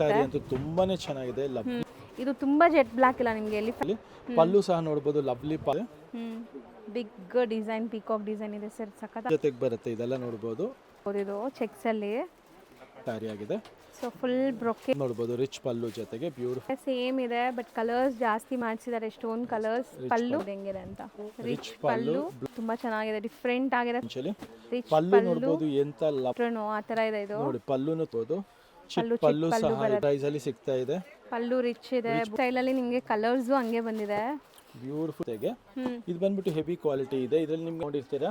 ಸ್ಯಾರಿ ಅಂತೂ ತುಂಬಾನೇ ಚೆನ್ನಾಗಿದೆ. ಇದು ತುಂಬಾ ಜೆಟ್ ಬ್ಲಾಕ್ ಇಲ್ಲ ನಿಮಗೆ ಎಲ್ಲಿ ಪಲ್ಲು ಸಹ ನೋಡಬಹುದು, ಲವ್ಲಿ ಪಲ್ಲು, ಬಿಗ್ ಡಿಸೈನ್, ಪೀಕಾಕ್ ಡಿಸೈನ್ ಇದೆ ಸರ್, ಸಖತ್ ಜೊತೆಗೆ ಬರುತ್ತೆ. ಇದೆಲ್ಲ ನೋಡಬಹುದು, ಇದು ಚೆಕ್ಸ್ ಅಲ್ಲಿ ಸ್ಯಾರಿ ಆಗಿದೆ. ಸೊ ಫುಲ್ ಬ್ರೊಕೆಟ್ ನೋಡಬಹುದು, ರಿಚ್ ಪಲ್ಲು ಜೊತೆಗೆ ಬ್ಯೂಟಿಫುಲ್ ಸೇಮ್ ಇದೆ, ಬಟ್ ಕಲರ್ಸ್ ಜಾಸ್ತಿ ಮಾಡಿಸಿದ್ದಾರೆ. ಸ್ಟೋನ್ ಕಲರ್ಸ್ ಪಲ್ಲು ಹೆಂಗಿದೆ ಅಂತ. ರಿಚ್ ಪಲ್ಲು ತುಂಬಾ ಚೆನ್ನಾಗಿದೆ, ಡಿಫ್ರೆಂಟ್ ಆಗಿದೆ. ರಿಚ್ ಪಲ್ಲು ನೋಡಬಹುದು, ಎಂತ ಆ ತರ ಇದೆ ಇದು ನೋಡಿ. ಪಲ್ಲು ನೋಡಬಹುದು, ಪಲ್ಲು ಸಹ ಪ್ರೈಸ್ ಅಲ್ಲಿ ಸಿಗ್ತಾ ಇದೆ. ಪಲ್ಲು ರಿಚ್ ಇದೆ, ಸ್ಟೈಲ್ ಅಲ್ಲಿ ನಿಮಗೆ ಕಲರ್ಸ್ ಹಂಗೆ ಬಂದಿದೆ. ಬ್ಯೂಟಿಫುಲ್ ಇದೆ. ಇದು ಬಂದ್ಬಿಟ್ಟು ಹೆವಿ ಕ್ವಾಲಿಟಿ ಇದೆ. ಇದರಲ್ಲಿ ನಿಮ್ಗೆ ನೋಡಿರ್ತೀರಾ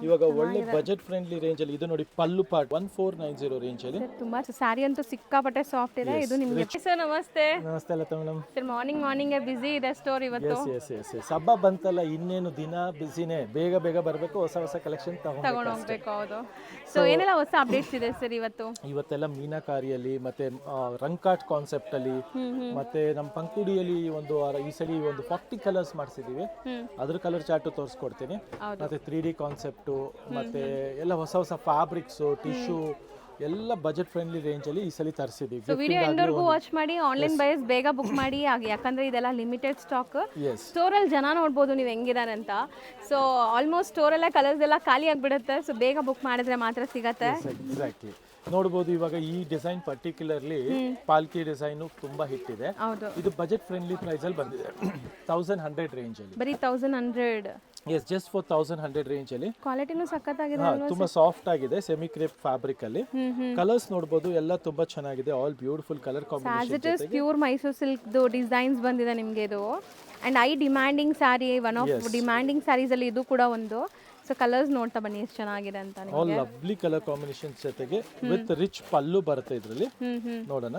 ಇವಾಗ ಒಳ್ಳೆ ಬಜೆಟ್ ಫ್ರೆಂಡ್ಲಿ ರೇಂಜ್ ಅಲ್ಲಿ ಇದು ನೋಡಿ. ಪಲ್ಲು ಪಾರ್ಟ್ 1490 ರೇಂಜ್ ಅಲ್ಲಿ ತುಂಬಾ ಸ್ಯಾರಿ ಅಂತೂ ಸಿಕ್ಕಾಪಟ್ಟೆ ಸಾಫ್ಟ್ ಇದೆ. ಇದು ನಿಮಗೆ ಸರ್ ನಮಸ್ತೆ. ನಮಸ್ತೆ ಲತಾ ಮೇಡಮ್. ಸರ್ ಮಾರ್ನಿಂಗ್ ಬಿಸಿ ಇದೆ ಸ್ಟೋರ್ ಇವತ್ತು. ಎಸ್ ಹಬ್ಬ ಬಂತಲ್ಲ, ಇನ್ನೇನು ದಿನ ಬಿಸಿನೇ. ಬೇಗ ಬರಬೇಕು, ಹೊಸ ಕಲೆಕ್ಷನ್ ತಗೊಂಡು ಹೋಗ್ಬೇಕು. ಹೌದು. ಸೊ ಏನೆಲ್ಲ ಹೊಸ ಅಪ್ಡೇಟ್ಸ್ ಇದೆ ಸರ್ ಇವತ್ತೆಲ್ಲ ಮೀನಾಕಾರಿಯಲ್ಲಿ ಮತ್ತೆ ರಂಕಾಟ್ ಕಾನ್ಸೆಪ್ಟ್ ಅಲ್ಲಿ ಮತ್ತೆ ನಮ್ಮ ಪಂಕುಡಿಯಲ್ಲಿ ಈ ಸಲ ಒಂದು 40 ಕಲರ್ಸ್ ಮಾಡಿಸಿದೀವಿ. ಅದ್ರ ಕಲರ್ ಚಾರ್ಟ್ ತೋರಿಸ್ಕೊಡ್ತೀನಿ. ಮತ್ತೆ 3D ಕಾನ್ಸೆಪ್ಟ್ ಮತ್ತೆ ಎಲ್ಲ ಹೊಸ ಫ್ಯಾಬ್ರಿಕ್ಸ್, ಟಿಶ್ಯೂ ಎಲ್ಲ ಬಜೆಟ್ ಫ್ರೆಂಡ್ಲಿ ರೇಂಜ್ ಅಲ್ಲಿ ಈ ಸಲ ತರಿಸಿದೀವಿ. ಸೊ ವಿಡಿಯೋ ಎಂಡ್ವರೆಗೂ ವಾಚ್ ಮಾಡಿ. ಆನ್ಲೈನ್ ಬೈಸ್ ಬೇಗ ಬುಕ್ ಮಾಡಿ, ಯಾಕಂದ್ರೆ ಇದೆಲ್ಲ ಲಿಮಿಟೆಡ್ ಸ್ಟಾಕ್. ಸ್ಟೋರ್ ಅಲ್ಲಿ ಜನ ನೋಡ್ಬೋದು ನೀವು ಹೆಂಗಿದಾರೆ ಅಂತ. ಸೊ ಆಲ್ಮೋಸ್ಟ್ ಸ್ಟೋರ್ ಎಲ್ಲ ಕಲರ್ಸ್ ಎಲ್ಲ ಖಾಲಿ ಆಗ್ಬಿಡುತ್ತೆ. ಸೊ ಬೇಗ ಬುಕ್ ಮಾಡಿದ್ರೆ ಮಾತ್ರ ಸಿಗತ್ತೆ. ಎಕ್ಸಾಕ್ಟ್ಲಿ ನೋಡಬಹುದು. ಇವಾಗ ಈ ಡಿಸೈನ್ ಪರ್ಟಿಕ್ಯುಲರ್ಲಿ ಪಾಲ್ಕಿ ಡಿಸೈನ್ ತುಂಬಾ ಹಿಟ್ ಇದೆ. ಇದು ಬಜೆಟ್ ಫ್ರೆಂಡ್ಲಿ ಪ್ರೈಸ್ ಅಲ್ಲಿ ಬಂದಿದೆ. 1100 ರೇಂಜ್ ಅಲ್ಲಿ, ಬರೀ 1100. ಎಸ್, ಜಸ್ಟ್ ಫಾರ್ 1100 ರೇಂಜ್ ಅಲ್ಲಿ. ಕ್ವಾಲಿಟಿನೂ ಸಖತ್ತಾಗಿದೆ, ತುಂಬಾ ಸಾಫ್ಟ್ ಆಗಿದೆ. ಸೆಮಿ ಕ್ರೇಪ್ ಫ್ಯಾಬ್ರಿಕ್ ಅಲ್ಲಿ ಕಲರ್ಸ್ ನೋಡಬಹುದು, ಎಲ್ಲ ತುಂಬಾ ಚೆನ್ನಾಗಿದೆ. All beautiful colour combination. Pure Mysore silk designs ಬಂದಿದೆ ನಿಮಗೆ ಇದು. And demanding sari, one of demanding saris ಅಲ್ಲಿ ಇದು ಕೂಡ ಒಂದು. ಸೊ ಕಲರ್ಸ್ ನೋಡ್ತಾ ಬನ್ನಿ ಎಷ್ಟು ಚೆನ್ನಾಗಿದೆ ಅಂತ. ಆಲ್ ಲವ್ಲಿ ಕಲರ್ ಕಾಂಬಿನೇಷನ್ ಜೊತೆಗೆ ವಿತ್ ರಿಚ್ ಪಲ್ಲು ಬರುತ್ತೆ ಇದರಲ್ಲಿ. ನೋಡೋಣ.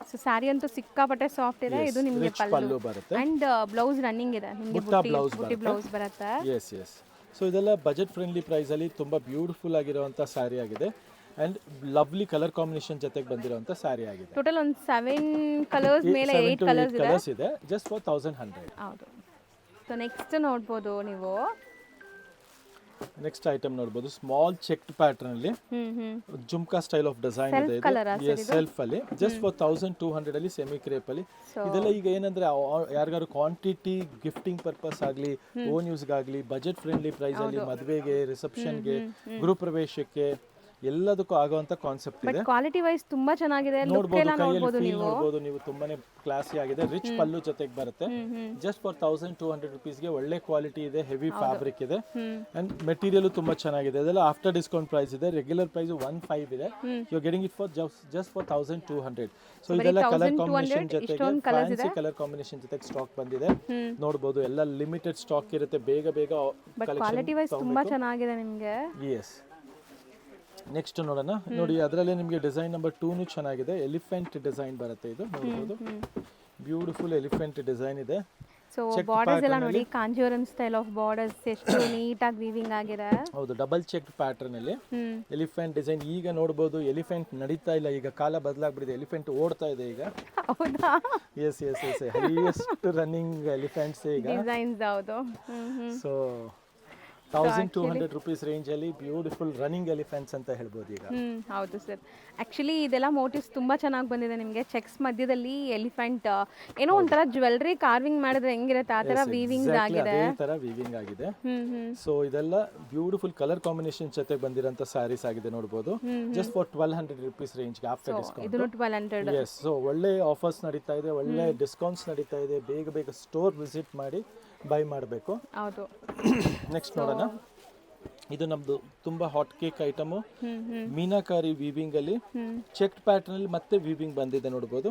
ಸೊ ಸ್ಯಾರಿ ಅಂತೂ ಸಿಕ್ಕಾಪಟ್ಟೆ ಸಾಫ್ಟ್ ಇದೆ. ಇದು ನಿಮಗೆ ಪಲ್ಲು ಬರುತ್ತೆ ಅಂಡ್ ಬ್ಲೌಸ್ ರನ್ನಿಂಗ್ ಇದೆ ನಿಮಗೆ. ಬುಟ್ಟಿ ಬ್ಲೌಸ್ ಬರುತ್ತೆ. ಎಸ್. ಸೊ ಇದೆಲ್ಲ ಬಜೆಟ್ ಫ್ರೆಂಡ್ಲಿ ಪ್ರೈಸ್ ಅಲ್ಲಿ ತುಂಬಾ ಬ್ಯೂಟಿಫುಲ್ ಆಗಿರುವಂತ ಸ್ಯಾರಿ ಆಗಿದೆ. ಅಂಡ್ ಲವ್ಲಿ ಕಲರ್ ಕಾಂಬಿನೇಷನ್ ಜೊತೆಗೆ ಬಂದಿರುವಂತ ಸ್ಯಾರಿ ಆಗಿದೆ. ಟೋಟಲ್ ಒಂದು 7 ಕಲರ್ಸ್ ಮೇಲೆ 8 ಕಲರ್ಸ್ ಇದೆ. Just for 1100. ಹೌದು. ಸೊ ನೆಕ್ಸ್ಟ್ ನೋಡಬಹುದು ನೀವು. ನೆಕ್ಸ್ಟ್ ಐಟಮ್ ನೋಡಬಹುದು, ಸ್ಮಾಲ್ ಚೆಕ್ಡ್ ಪ್ಯಾಟರ್ನ್ ಅಲ್ಲಿ ಜುಮ್ಕಾ ಸ್ಟೈಲ್ ಆಫ್ ಡಿಸೈನ್ ಇದೆ. ಸೆಲ್ಫ್ ಅಲ್ಲಿ ಜಸ್ಟ್ ಫಾರ್ 1200 ಅಲ್ಲಿ, ಸೆಮಿ ಕ್ರೇಪ್ ಅಲ್ಲಿ. ಇದೆಲ್ಲ ಈಗ ಏನಂದ್ರೆ ಯಾರಿಗಾರು ಕ್ವಾಂಟಿಟಿ ಗಿಫ್ಟಿಂಗ್ ಪರ್ಪಸ್ ಆಗ್ಲಿ, ಓನ್ ಯೂಸ್ ಗಾಗ್ಲಿ, ಬಜೆಟ್ ಫ್ರೆಂಡ್ಲಿ ಪ್ರೈಸ್ ಅಲ್ಲಿ ಮದುವೆಗೆ, ರಿಸೆಪ್ಷನ್ಗೆ, ಗೃಹ ಪ್ರವೇಶಕ್ಕೆ ಎಲ್ಲದಕ್ಕೂ ಆಗುವಂತ ಕಾನ್ಸೆಪ್ಟ್ ಇದೆ. ಕ್ವಾಲಿಟಿ ವೈಸ್ ತುಂಬಾ ಚೆನ್ನಾಗಿದೆ. ನೋಡಬಹುದು ನೀವು, ತುಂಬಾನೇ ಕ್ಲಾಸಿ ಆಗಿದೆ. ರಿಚ್ ಪಲ್ಲು ಜೊತೆಗೆ ಬರುತ್ತೆ. ಜಸ್ಟ್ ಫಾರ್ 1200 rupees ಗೆ ಒಳ್ಳೆ ಕ್ವಾಲಿಟಿ ಇದೆ, ಹೆವಿ ಫ್ಯಾಬ್ರಿಕ್ ಇದೆ. ಅಂಡ್ ಮೆಟೀರಿಯಲ್ ತುಂಬಾ ಚೆನ್ನಾಗಿದೆ. ಇದೆಲ್ಲ ಆಫ್ಟರ್ ಡಿಸ್ಕೌಂಟ್ ಪ್ರೈಸ್ ಇದೆ. ರೆಗ್ಯುಲರ್ ಪ್ರೈಸ್ 15 ಇದೆ. You are getting it for just for 1200. So ಇದೆಲ್ಲ ಕಲರ್ ಕಾಂಬಿನೇಷನ್ ಜೊತೆಗೆ ಫ್ಯಾನ್ಸಿ ಕಲರ್ ಕಾಂಬಿನೇಷನ್ ಜೊತೆಗೆ ಸ್ಟಾಕ್ ಬಂದಿದೆ. ನೋಡಬಹುದು, ಎಲ್ಲ ಲಿಮಿಟೆಡ್ ಸ್ಟಾಕ್ ಇರುತ್ತೆ. ಬೇಗ ಕ್ವಾಲಿಟಿ ವೈಸ್ ತುಂಬಾ ಚೆನ್ನಾಗಿದೆ ನಿಮಗೆ. ಎಸ್. ನೆಕ್ಸ್ಟ್ ನೋಡೋಣ. ನೋಡಿ, ಅದರಲ್ಲಿ ನಿಮಗೆ ಡಿಸೈನ್ ನಂಬರ್ 2 ಚೆನ್ನಾಗಿದೆ. ಎಲಿಫೆಂಟ್ ಡಿಸೈನ್ ಬರುತ್ತೆ. ಇದು ನೋಡಬಹುದು, ಬ್ಯೂಟಿಫುಲ್ ಎಲಿಫೆಂಟ್ ಡಿಸೈನ್ ಇದೆ. ಸೊ ಬಾರ್ಡರ್ಸ್ ಎಲ್ಲ ನೋಡಿ, ಕಾಂಜೀವರಂ ಸ್ಟೈಲ್ ಆಫ್ ಬಾರ್ಡರ್ಸ್ ಎಷ್ಟು ನೀಟಾಗಿ ವೀವಿಂಗ್ ಆಗಿದೆ. ಹೌದು, ಡಬಲ್ ಚೆಕ್ ಪ್ಯಾಟರ್ನ್ ಅಲ್ಲಿ ಎಲಿಫೆಂಟ್ ಡಿಸೈನ್. ಈಗ ನೋಡಬಹುದು, ಎಲಿಫೆಂಟ್ ನಡೀತಾ ಇಲ್ಲ, ಈಗ ಕಾಲ ಬದಲಾಗ್ಬಿಟ್ಟಿದೆ. ಎಲಿಫೆಂಟ್ ಓಡ್ತಾ ಇದೆ ಈಗ. ಹೌದಾ? ಎಸ್. ಹೈಯೆಸ್ಟ್ ರನ್ನಿಂಗ್ ಎಲಿಫೆಂಟ್ಸ್ ಈಗ ಡಿಸೈನ್ಸ್. ಹೌದು. ಸೊ 1200 rupees ರೇಂಜ್ ಅಲ್ಲಿ ಬ್ಯೂಟಿಫುಲ್ ರನ್ನಿಂಗ್ ಎಲಿಫೆಂಟ್ಸ್ ಅಂತ ಹೇಳ್ಬೋದು ಈಗ. ಹೌದು ಸರ್. ಆಕ್ಚುಲಿ ಇದೆಲ್ಲ ಮೋಟಿವ್ಸ್ ತುಂಬಾ ಚೆನ್ನಾಗಿ ಬಂದಿದೆ ನಿಮಗೆ. ಚೆಕ್ಸ್ ಮಧ್ಯದಲ್ಲಿ ಎಲಿಫೆಂಟ್ ಏನೋ ಒಂಥರ ಜ್ಯುವೆಲರಿ ಕಾರ್ವಿಂಗ್ ಮಾಡಿದ್ರೆ ಹೆಂಗಿರುತ್ತೆ ಆ ತರ ವೀವಿಂಗ್ ಆಗಿದೆ. ಅದೇ ತರ ವೀವಿಂಗ್ ಆಗಿದೆ. ಸೊ ಇದೆಲ್ಲ ಬ್ಯೂಟಿಫುಲ್ ಕಲರ್ ಕಾಂಬಿನೇಷನ್ ಜೊತೆ ಬಂದಿರೋಂತ ಸ್ಯಾರೀಸ್ ಆಗಿದೆ. ನೋಡಬಹುದು, ಜಸ್ಟ್ ಫಾರ್ 1200 rupees ರೇಂಜ್ ಗೆ ಆಫ್ಟರ್ ಡಿಸ್ಕೌಂಟ್. ಇದು 1200. ಎಸ್. ಸೊ ಒಳ್ಳೆ ಆಫರ್ಸ್ ನಡೀತಾ ಇದೆ, ಒಳ್ಳೆ ಡಿಸ್ಕೌಂಟ್ಸ್ ನಡೀತಾ ಇದೆ. ಬೇಗ ಸ್ಟೋರ್ ವಿಸಿಟ್ ಮಾಡಿ ಬೈ ಮಾಡಬೇಕು. ಹೌದು. ನೆಕ್ಸ್ಟ್ ನೋಡೋಣ. ಇದು ನಮ್ದು ತುಂಬಾ hot cake item. Meenakari weaving ಅಲ್ಲಿ ಚೆಕ್ ಪ್ಯಾಟರ್ನ್ ಅಲ್ಲಿ ಮತ್ತೆ ವೀವಿಂಗ್ ಬಂದಿದೆ. ನೋಡಬಹುದು,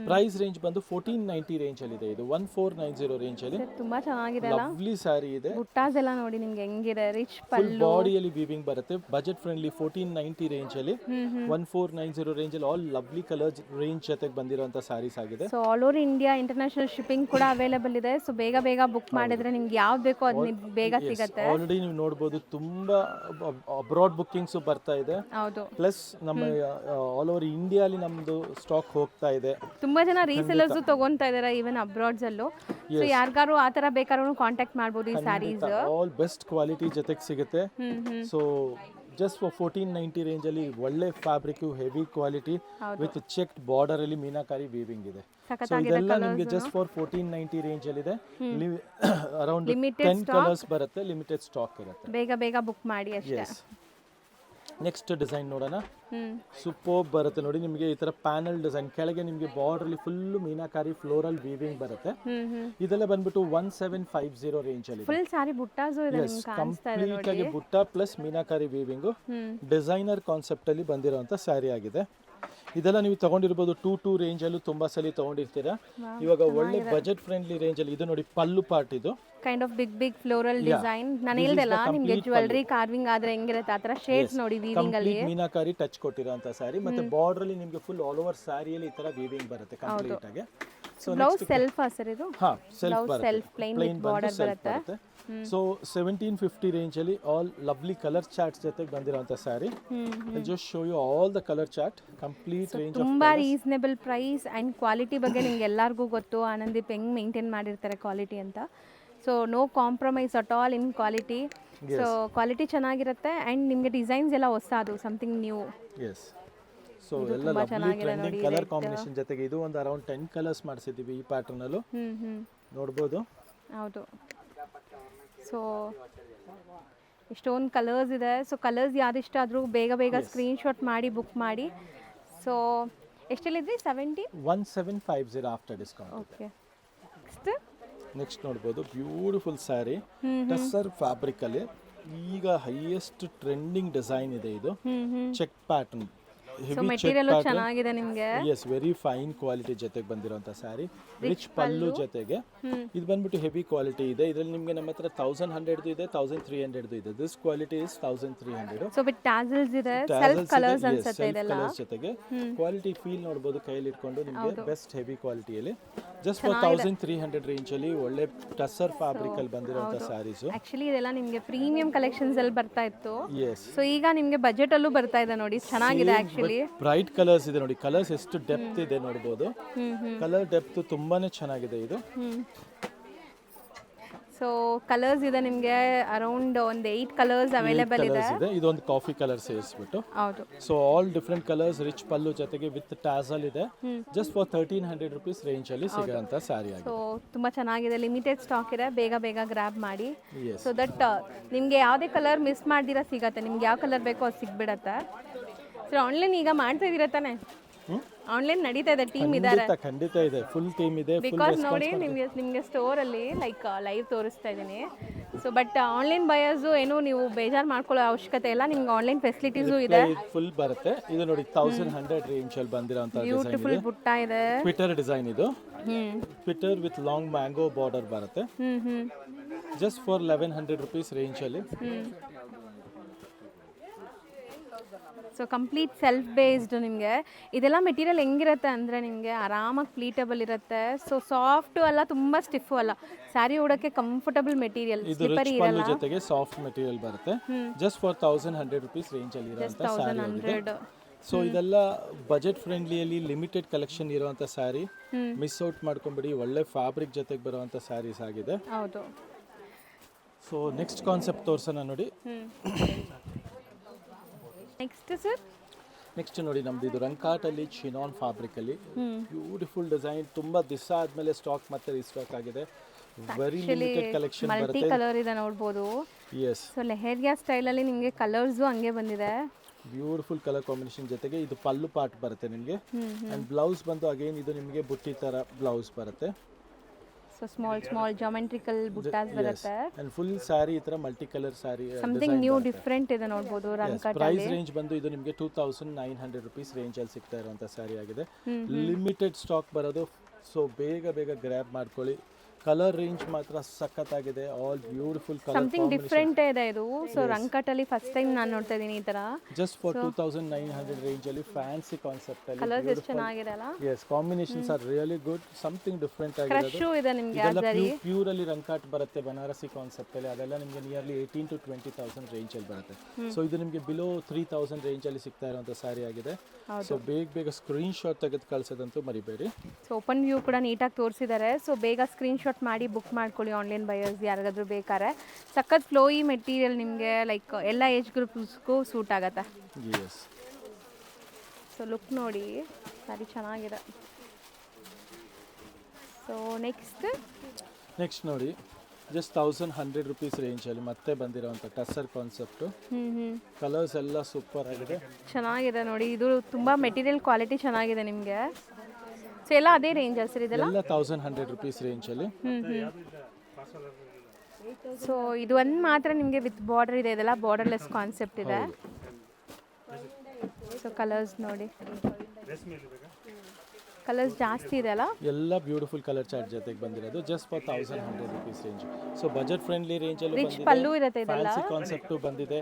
ಪ್ರೈಸ್ ರೇಂಜ್ ಬಂದು 1490 ರೇಂಜ್ ಅಲ್ಲಿ ಇದೆ. ಇದು 1490 ರೇಂಜ್ ಅಲ್ಲಿ ತುಂಬಾ ಚೆನ್ನಾಗಿದೆ. ಲವ್ಲಿ ಸ್ಯಾರಿ ಇದೆ. ಬುಟ್ಟಾಸ್ ಎಲ್ಲ ನೋಡಿ ನಿಮಗೆ ಹೆಂಗಿದೆ. ರಿಚ್ ಪಲ್ಲು, ಬಾಡಿಯಲ್ಲಿ ವೀವಿಂಗ್ ಬರುತ್ತೆ. ಬಜೆಟ್ ಫ್ರೆಂಡ್ಲಿ 1490 ರೇಂಜ್ ಅಲ್ಲಿ, 1490 ರೇಂಜ್ ಅಲ್ಲಿ ಆಲ್ ಲವ್ಲಿ ಕಲರ್ಸ್ ರೇಂಜ್ ಜೊತೆಗೆ ಬಂದಿರುವಂತ ಸ್ಯಾರೀಸ್ ಆಗಿದೆ. So all over India international shipping ಕೂಡ ಅವೈಲೇಬಲ್ ಇದೆ. ಸೊ ಬೇಗ ಬುಕ್ ಮಾಡಿದ್ರೆ ನಿಮ್ಗೆ ಯಾವ್ದು ಬೇಕೋ ಅದು ಬೇಗ ಸಿಗುತ್ತೆ. ಆಲ್ರೆಡಿ ನೀವು ನೋಡಬಹುದು, ತುಂಬಾ ಅಬ್ರಾಡ್ ಬುಕ್ಕಿಂಗ್ಸ್ ಬರ್ತಾ ಇದೆ. ಪ್ಲಸ್ ನಮ್ಮ ಆಲ್ ಓವರ್ ಇಂಡಿಯಾ ಅಲ್ಲಿ ನಮ್ದು ಸ್ಟಾಕ್ ಹೋಗ್ತಾ ಇದೆ. ತುಂಬಾ ಜನ ರೀಸೆಲರ್ಸ್ ತಗೊಂತಾ ಇದಾರೆ, ಈವನ್ ಅಬ್ರಾಡ್ಸ್ ಅಲ್ಲೂ. ಸೊ ಯಾರಿಗಾರು ಆ ತರ ಬೇಕಾದ್ರೂ ಕಾಂಟ್ಯಾಕ್ಟ್ ಮಾಡಬಹುದು. ಈ ಸ್ಯಾರೀಸ್ ಆಲ್ ಬೆಸ್ಟ್ ಕ್ವಾಲಿಟಿ ಜೊತೆಗೆ ಸಿಗುತ್ತೆ. ಸೊ ಜಸ್ಟ್ ಫಾರ್ 1490 ರೇಂಜಲ್ಲಿ ಒಳ್ಳೆ fabric heavy quality with checked border ಅಲ್ಲಿ ಮೀನಾಕಾರಿ ವೀವಿಂಗ್ ಇದೆ. ಸೊ ಇದೆಲ್ಲ ನಿಮಗೆ ಜಸ್ಟ್ ಫಾರ್ 1490 ರೇಂಜಲ್ಲಿ ಇದೆ. ಅರೌಂಡ್ 10 ಕಲರ್ಸ್ ಬರುತ್ತೆ, ಲಿಮಿಟೆಡ್ ಸ್ಟಾಕ್ ಇರುತ್ತೆ. ಬೇಗ ಬೇಗ ಬುಕ್ ಮಾಡಿ ಅಷ್ಟೇ. ನೆಕ್ಸ್ಟ್ ಡಿಸೈನ್ ನೋಡೋಣ. ಸೂಪರ್ ಬರುತ್ತೆ ನೋಡಿ, ನಿಮಗೆ ಈ ತರ ಪ್ಯಾನಲ್ ಡಿಸೈನ್, ಕೆಳಗೆ ನಿಮಗೆ ಬಾರ್ಡರ್ ಅಲ್ಲಿ ಫುಲ್ ಮೀನಾಕಾರಿ ಫ್ಲೋರಲ್ ವೀವಿಂಗ್ ಬರುತ್ತೆ. ಇದೆಲ್ಲ ಬಂದ್ಬಿಟ್ಟು 1750 ರೇಂಜ್ ಅಲ್ಲಿ ಫುಲ್ ಸಾರಿ ಬುಟ್ಟಾಸು ಇದೆ ನಿಮಗೆ ಕಾಣಿಸ್ತಾ ಇದೆ ಕಂಪ್ಲೀಟ್ ಆಗಿ ಬುಟ್ಟ plus meenakari weaving designer concept ಅಲ್ಲಿ ಬಂದಿರುವಂತ ಸ್ಯಾರಿ ಆಗಿದೆ. ಇದೆಲ್ಲ ನೀವು ತಗೊಂಡಿರ್ಬೋದು 2 ರೇಂಜ್ ಅಲ್ಲೂ ತುಂಬಾ ಸಲ ತಗೊಂಡಿರ್ತೀರಾ. ಇವಾಗ ಒಳ್ಳೆ ಬಜೆಟ್ ಫ್ರೆಂಡ್ಲಿ ರೇಂಜ್ ಅಲ್ಲಿ ಇದು ನೋಡಿ ಪಲ್ಲು ಪಾರ್ಟ್, ಇದು kind of big floral design. ನಾನು ಹೇಳ್ದಲ್ಲ ನಿಮಗೆ ಜ್ಯುವೆಲರಿ ಕಾರ್ವಿಂಗ್ ಆದ್ರೆ ಹೆಂಗಿರುತ್ತೆ ಆ ತರ ಶೇಡ್ಸ್ ನೋಡಿ ವೀವಿಂಗ್ ಅಲ್ಲಿ ಮೀನಾಕಾರಿ ಟಚ್ ಕೊಟ್ಟಿರೋಂತ ಸ್ಯಾರಿ. ಮತ್ತೆ ಬಾರ್ಡರ್ ಅಲ್ಲಿ ನಿಮಗೆ ಫುಲ್ ಆಲ್ ಓವರ್ ಸ್ಯಾರಿಯಲ್ಲಿ ಈ ತರ ವೀವಿಂಗ್ ಬರುತ್ತೆ ಕಂಪ್ಲೀಟ್ ಆಗಿ. ಸೊ ಬ್ಲೌಸ್ ಸೆಲ್ಫ್ ಸರ್ ಇದು? ಹಾ ಸೆಲ್ಫ್ ಬರುತ್ತೆ, ಸೆಲ್ಫ್ ಪ್ಲೇನ್ ವಿತ್ ಬಾರ್ಡರ್ ಬರುತ್ತೆ. ಸೊ 1750 ರೇಂಜ್ ಅಲ್ಲಿ ಆಲ್ ಲವ್ಲಿ ಕಲರ್ ಚಾರ್ಟ್ಸ್ ಜೊತೆಗೆ ಬಂದಿರೋಂತ sari. Just show you all the colour chart, complete range. ತುಂಬಾ ರೀಸನೇಬಲ್ ಪ್ರೈಸ್ ಅಂಡ್ ಕ್ವಾಲಿಟಿ ಬಗ್ಗೆ ನಿಮ್ಗೆ ಎಲ್ಲರಿಗೂ ಗೊತ್ತು ಆನಂದೀಪ್ ಹೆಂಗ್ ಮೇಂಟೈನ್ ಮಾಡಿರ್ತಾರೆ ಕ್ವಾಲಿಟಿ ಅಂತ. So no compromise at all in quality. So quality ಚೆನ್ನಾಗಿರುತ್ತೆ ಅಂಡ್ ನಿಮಗೆ ಡಿಸೈನ್ಸ್ ಎಲ್ಲ ಹೊಸದು, ಸಮಥಿಂಗ್ ನ್ಯೂ. ಎಸ್, ಸೊ ಎಲ್ಲ ಲವ್ಲಿ ಟ್ರೆಂಡಿಂಗ್ ಕಲರ್ ಕಾಂಬಿನೇಷನ್ ಜೊತೆಗೆ ಇದು ಒಂದು ಅರೌಂಡ್ 10 ಕಲರ್ಸ್ ಮಾಡಿಸಿದ್ದೀವಿ ಈ ಪ್ಯಾಟರ್ನ್ ಅಲ್ಲೂ ನೋಡ್ಬೋದು. ಹೌದು, ಸೊ ಇಷ್ಟೊಂದು ಕಲರ್ಸ್ ಇದೆ. ಸೊ ಕಲರ್ಸ್ ಯಾವ್ದಿಷ್ಟ ಆದರೂ ಬೇಗ ಬೇಗ ಸ್ಕ್ರೀನ್ಶಾಟ್ ಮಾಡಿ ಬುಕ್ ಮಾಡಿ. ಸೊ ಎಷ್ಟಲ್ಲಿದ್ರಿ? 1750 ಆಫ್ಟರ್ ಡಿಸ್ಕೌಂಟ್. ಓಕೆ, ನೆಕ್ಸ್ಟ್ ನೋಡ್ಬೋದು ಬ್ಯೂಟಿಫುಲ್ ಸ್ಯಾರಿ ಟಸ್ಸರ್ ಫ್ಯಾಬ್ರಿಕ್ ಅಲ್ಲಿ. ಈಗ ಹೈಯೆಸ್ಟ್ ಟ್ರೆಂಡಿಂಗ್ ಡಿಸೈನ್ ಇದೆ ಇದು, ಚೆಕ್ ಪ್ಯಾಟರ್ನ್, ಹೆವಿ ಚೆಕ್ ಚೆನ್ನಾಗಿದೆ ನಿಮಗೆ. ಎಸ್, ವೆರಿ ಫೈನ್ ಕ್ವಾಲಿಟಿ ಜೊತೆಗೆ ಬಂದಿರುವಂತ ಸ್ಯಾರಿ, ರಿಚ್ ಪಲ್ಲು ಜೊತೆಗೆ. ಇದು ಬಂದ್ಬಿಟ್ಟು ಹೆವಿ ಕ್ವಾಲಿಟಿ ಇದೆ. ಇದರಲ್ಲಿ ನಿಮಗೆ ನಮ್ಮ ಹತ್ರ 1100 ಇದೆ, 1300 ಇದೆ. This quality is 1300. So with tassels ಇದೆ, ಸೆಲ್ಫ್ ಕಲರ್ಸ್ ಅನ್ಸುತ್ತೆ ಇದೆಲ್ಲ. ಕಲರ್ಸ್ ಜೊತೆಗೆ ಕ್ವಾಲಿಟಿ ಫೀಲ್ ನೋಡಬಹುದು ಕೈಯಲ್ಲಿ ಇಟ್ಕೊಂಡು ನಿಮಗೆ ಬೆಸ್ಟ್ ಹೆವಿ ಕ್ವಾಲಿಟಿಯಲ್ಲಿ. ಜಸ್ಟ್ ಫಾರ್ 1300 ರೇಂಜ್ ಅಲ್ಲಿ ಒಳ್ಳೆ ಟಸ್ಸರ್ ಫ್ಯಾಬ್ರಿಕ್ ಅಲ್ಲಿ ಬಂದಿರುವಂತ ಸ್ಯಾರೀಸ್. ಆಕ್ಚುಲಿ ಇದೆಲ್ಲ ನಿಮಗೆ ಪ್ರೀಮಿಯಂ ಕಲೆಕ್ಷನ್ಸ್ ಅಲ್ಲಿ ಬರ್ತಾ ಇತ್ತು. ಎಸ್, ಸೊ ಈಗ ನಿಮಗೆ ಬಜೆಟ್ ಅಲ್ಲೂ ಬರ್ತಾ ಇದೆ ನೋಡಿ, ಚೆನ್ನಾಗಿದೆ ಆಕ್ಚುಲಿ. ಬ್ರೈಟ್ ಕಲರ್ಸ್ ಇದೆ ನೋಡಿ, ಕಲರ್ಸ್ ಎಷ್ಟು ಡೆಪ್ತ್ ಇದೆ ನೋಡಬಹುದು. ಕಲರ್ ಡೆಪ್ತ್ ತುಂಬಾನೇ ಚೆನ್ನಾಗಿದೆ ಇದು. ಸೊ ಕಲರ್ಸ್ ಇದೆ ನಿಮಗೆ ಅರೌಂಡ್ ಒಂದು 8 ಕಲರ್ಸ್ ಅವೈಲೇಬಲ್ ಇದೆ. ಇದೊಂದು ಕಾಫಿ ಕಲರ್ ಸೇರಿಸ್ಬಿಟ್ಟು. ಹೌದು, so all different colours, rich pallu ಜೊತೆಗೆ ವಿತ್ ಟ್ಯಾಸಲ್ ಇದೆ. ಜಸ್ಟ್ ಫಾರ್ 1300 ರೂಪೀಸ್ ರೇಂಜ್ ಅಲ್ಲಿ ಸಿಗುವಂತ ಸ್ಯಾರಿ ಆಗಿದೆ. ಸೊ ತುಂಬಾ ಚೆನ್ನಾಗಿದೆ, ಲಿಮಿಟೆಡ್ ಸ್ಟಾಕ್ ಇದೆ, ಬೇಗ ಬೇಗ ಗ್ರಾಬ್ ಮಾಡಿ. ಸೊ ದಟ್ ನಿಮಗೆ ಯಾವುದೇ ಕಲರ್ ಮಿಸ್ ಮಾಡ್ದಿರಾ ಸಿಗತ್ತೆ. ನಿಮ್ಗೆ ಯಾವ ಕಲರ್ ಬೇಕೋ ಅದು ಸಿಗ್ಬಿಡತ್ತೆ. ಸೊ ಆನ್ಲೈನ್ ಈಗ ಮಾಡ್ತಾ ಇದೀರ ತಾನೆ? ಆನ್ಲೈನ್ ನಡೀತಾ ಇದೆ, ಟೀಮ್ ಇದ್ದಾರೆ. ಖಂಡಿತ ಇದೆ, ಫುಲ್ ಟೀಮ್ ಇದೆ. ಬಿಕಾಸ್ ನೋಡಿ ನಿಮಗೆ ಸ್ಟೋರ್ ಅಲ್ಲಿ ಲೈಕ್ ಲೈವ್ ತೋರಿಸ್ತಾ ಇದ್ದೀನಿ. ಸೊ ಬಟ್ ಆನ್ಲೈನ್ ಬಯರ್ಸ್ ಏನು ನೀವು ಬೇಜಾರು ಮಾಡ್ಕೊಳ್ಳೋ ಅವಶ್ಯಕತೆ ಇಲ್ಲ, ನಿಮ್ಗೆ ಆನ್ಲೈನ್ ಫೆಸಿಲಿಟೀಸು ಇದೆ. ಫುಲ್ ಬರುತ್ತೆ. ಇದು ನೋಡಿ 1100 ರೇಂಜ್ ಅಲ್ಲಿ ಬಂದಿರೋಂತ ಬ್ಯೂಟಿಫುಲ್ ಬುಟ್ಟ ಇದೆ, ಟ್ವಿಟರ್ ಡಿಸೈನ್ ಇದು. Twitter with long mango border ಬರುತ್ತೆ. ಜಸ್ಟ್ ಫಾರ್ 1100 ರೂಪೀಸ್ ರೇಂಜ್ ಅಲ್ಲಿ. So complete self based. ನಿಮಗೆ ಇದೆಲ್ಲ ಮೆಟೀರಿಯಲ್ ಹೆಂಗಿರುತ್ತೆ ಅಂದರೆ ನಿಮಗೆ ಆರಾಮಾಗಿ ಪ್ಲೀಟಬಲ್ ಇರುತ್ತೆ. ಸೊ ಸಾಫ್ಟು ಅಲ್ಲ, ತುಂಬ ಸ್ಟಿಫು ಅಲ್ಲ, ಸ್ಯಾರಿ ಉಡೋಕ್ಕೆ ಕಂಫರ್ಟಬಲ್ ಮೆಟೀರಿಯಲ್. ಇದು ರಿಚ್ ಪಲ್ಲು ಜೊತೆಗೆ ಸಾಫ್ಟ್ ಮೆಟೀರಿಯಲ್ ಬರುತ್ತೆ. ಜಸ್ಟ್ ಫಾರ್ 1100 ರೂಪೀಸ್ ರೇಂಜ್ ಅಲ್ಲಿ ಇರುವಂತ ಸ್ಯಾರಿ ಆಗಿದೆ. ಸೊ ಇದೆಲ್ಲ ಬಜೆಟ್ ಫ್ರೆಂಡ್ಲಿಯಲ್ಲಿ ಲಿಮಿಟೆಡ್ ಕಲೆಕ್ಷನ್ ಇರುವಂತ ಸ್ಯಾರಿ, ಮಿಸ್ ಔಟ್ ಮಾಡ್ಕೊಂಬಿಡಿ. ಒಳ್ಳೆ ಫ್ಯಾಬ್ರಿಕ್ ಜೊತೆಗೆ ಬರುವಂತ ಸ್ಯಾರೀಸ್ ಆಗಿದೆ. ಹೌದು. ಸೊ ನೆಕ್ಸ್ಟ್ ಕಾನ್ಸೆಪ್ಟ್ ತೋರ್ಸೋಣ ನೋಡಿ. ನೆಕ್ಸ್ಟ್ ಸರ್, ನೆಕ್ಸ್ಟ್ ನೋಡಿ ನಮ್ದು ಇದು ರಂಕಾಟಲ್ಲಿ ಚಿನಾನ್ ಫ್ಯಾಬ್ರಿಕ್ ಅಲ್ಲಿ ಬ್ಯೂಟಿಫುಲ್ ಡಿಸೈನ್. ತುಂಬಾ ದಿವಸ ಆದ್ಮೇಲೆ ಸ್ಟಾಕ್ ಮತ್ತೆ ರೀಸ್ಟಾಕ್ ಆಗಿದೆ. ವೆರಿ ಲಿಮಿಟೆಡ್ ಕಲೆಕ್ಷನ್ ಬರುತ್ತೆ. ಮಲ್ಟಿ ಕಲರ್ ಇದೆ ನೋಡಬಹುದು. ಎಸ್, ಸೊ ಲೆಹೆರಿಯಾ ಸ್ಟೈಲ್ ಅಲ್ಲಿ ನಿಮಗೆ ಕಲರ್ಸ್ ಹಂಗೆ ಬಂದಿದೆ. ಬ್ಯೂಟಿಫುಲ್ ಕಲರ್ ಕಾಂಬಿನೇಷನ್ ಜೊತೆಗೆ ಇದು ಪಲ್ಲು ಪಾರ್ಟ್ ಬರುತ್ತೆ ನಿಮಗೆ. ಅಂಡ್ ಬ್ಲೌಸ್ ಬಂದು ಅಗೇನ್ ಇದು ನಿಮಗೆ ಬುಟ್ಟಿ ತರ ಬ್ಲೌಸ್ ಬರುತ್ತೆ. ಸೊ ಸ್ಮಾಲ್ ಜಾಮೆಟ್ರಿಕಲ್ ಬುಟ್ಟಾಸ್ ಬರುತ್ತೆ. ಅಂಡ್ ಫುಲ್ ಸಾರಿ ಈ ತರ ಮಲ್ಟಿ ಕಲರ್ ಸಾರಿ, ಸಮಥಿಂಗ್ ನ್ಯೂ ಡಿಫರೆಂಟ್ ಇದೆ ನೋಡಬಹುದು. ರಂಕಾಟ ಪ್ರೈಸ್ ರೇಂಜ್ ಬಂದು ಇದು ನಿಮಗೆ 2900 ರೂಪೀಸ್ ರೇಂಜ್ ಅಲ್ಲಿ ಸಿಗ್ತಾ ಇರುವಂತ ಸಾರಿ ಆಗಿದೆ. ಲಿಮಿಟೆಡ್ ಸ್ಟಾಕ್ ಬರೋದು. ಸೊ ಬೇಗ ಬೇಗ ಗ್ರ್ಯಾಬ್ ಮಾಡ್ಕೊಳ್ಳಿ. ಕಲರ್ ರೇಂಜ್ ಮಾತ್ರ ಸಖತ್ತಾಗಿದೆ. All beautiful colour, something different ಇದೆ ಇದು. ಸೊ ರಂಕಾಟಲ್ಲಿ ಫಸ್ಟ್ ಟೈಮ್ ನಾನು ನೋಡ್ತಾ ಇದೀನಿ ಈ ತರ. ಜಸ್ಟ್ ಫಾರ್ 2900 ರೇಂಜ್ ಅಲ್ಲಿ ಫ್ಯಾನ್ಸಿ ಕಾನ್ಸೆಪ್ಟ್ ಅಲ್ಲಿ ಕಲರ್ಸ್ ಎಷ್ಟು ಚೆನ್ನಾಗಿದೆ ಅಲ್ಲ. Yes, combinations are really good. Something different ಆಗಿದೆ. ಕ್ರಶ್ ಇದೆ ನಿಮಗೆ ಅದರಲ್ಲಿ ಪ್ಯೂರ್ ಅಲ್ಲಿ ರಂಕಾಟ್ ಬರುತ್ತೆ ಬನಾರಸಿ ಕಾನ್ಸೆಪ್ಟ್ ಅಲ್ಲಿ. ಅದೆಲ್ಲ ನಿಮಗೆ ನಿಯರ್ಲಿ 18 to 20,000 ರೇಂಜ್ ಅಲ್ಲಿ ಬರುತ್ತೆ. ಸೊ ಇದು ನಿಮಗೆ ಬಿಲೋ 3000 ರೇಂಜ್ ಅಲ್ಲಿ ಸಿಗ್ತಾ ಇರುವಂತ ಸಾರಿ ಆಗಿದೆ. ಸೊ ಬೇಗ ಸ್ಕ್ರೀನ್ ಶಾಟ್ ತೆಗೆದು ಕಳಿಸೋದಂತೂ ಮರಿಬೇಡಿ. ಸೊ ಓಪನ್ ವ್ಯೂ ಕೂಡ ನೀಟಾಗಿ ತೋರಿಸಿದ್ದಾರೆ. ಸೊ ಬೇಗ ಸ್ಕ್ರೀನ್ ಶಾಟ್ ಸ್ಕ್ರೀನ್ಶಾಟ್ ಮಾಡಿ ಬುಕ್ ಮಾಡ್ಕೊಳ್ಳಿ ಆನ್ಲೈನ್ ಬಯರ್ಸ್ ಯಾರಿಗಾದ್ರೂ ಬೇಕಾದ್ರೆ. ಸಖತ್ ಫ್ಲೋಯಿ ಮೆಟೀರಿಯಲ್ ನಿಮಗೆ ಲೈಕ್ ಎಲ್ಲ ಏಜ್ ಗ್ರೂಪ್ಸ್ಗೂ ಸೂಟ್ ಆಗುತ್ತೆ. ಸೊ ಲುಕ್ ನೋಡಿ ಸಾರಿ ಚೆನ್ನಾಗಿದೆ. ಸೊ ನೆಕ್ಸ್ಟ್ ನೋಡಿ ಜಸ್ಟ್ 1100 ರುಪೀಸ್ ರೇಂಜಲ್ಲಿ ಮತ್ತೆ ಬಂದಿರೋಂಥ ಟಸ್ಸರ್ ಕಾನ್ಸೆಪ್ಟು. ಕಲರ್ಸ್ ಎಲ್ಲ ಸೂಪರ್ ಆಗಿದೆ, ಚೆನ್ನಾಗಿದೆ ನೋಡಿ. ಇದು ತುಂಬ ಮೆಟೀರಿಯಲ್ ಕ್ವಾಲಿಟಿ ಚೆನ್ನಾಗಿದೆ ನಿಮಗೆ. ಸೊ ಎಲ್ಲ ಅದೇ ರೇಂಜ್ ಸರ್ ಇದೆಲ್ಲ? ಎಲ್ಲ 1100 ರುಪೀಸ್ ರೇಂಜಲ್ಲಿ. ಸೊ ಇದು ಒಂದು ಮಾತ್ರ ನಿಮಗೆ ವಿತ್ ಬಾರ್ಡರ್ ಇದೆ, ಇದೆಲ್ಲ ಬಾರ್ಡರ್ಲೆಸ್ ಕಾನ್ಸೆಪ್ಟ್ ಇದೆ. ಸೊ ಕಲರ್ಸ್ ನೋಡಿ, ಕಲರ್ಸ್ ಜಾಸ್ತಿ ಇದೆ ಅಲ್ಲ? ಎಲ್ಲ ಬ್ಯೂಟಿಫುಲ್ ಕಲರ್ ಚಾರ್ಟ್ ಜೊತೆಗೆ ಬಂದಿರೋದು just for 1100 rupees range. So budget friendly ರೇಂಜಲ್ಲಿ ರಿಚ್ ಪಲ್ಲು ಇರುತ್ತೆ ಇದೆಲ್ಲ. ಫ್ಯಾನ್ಸಿ ಕಾನ್ಸೆಪ್ಟು ಬಂದಿದೆ,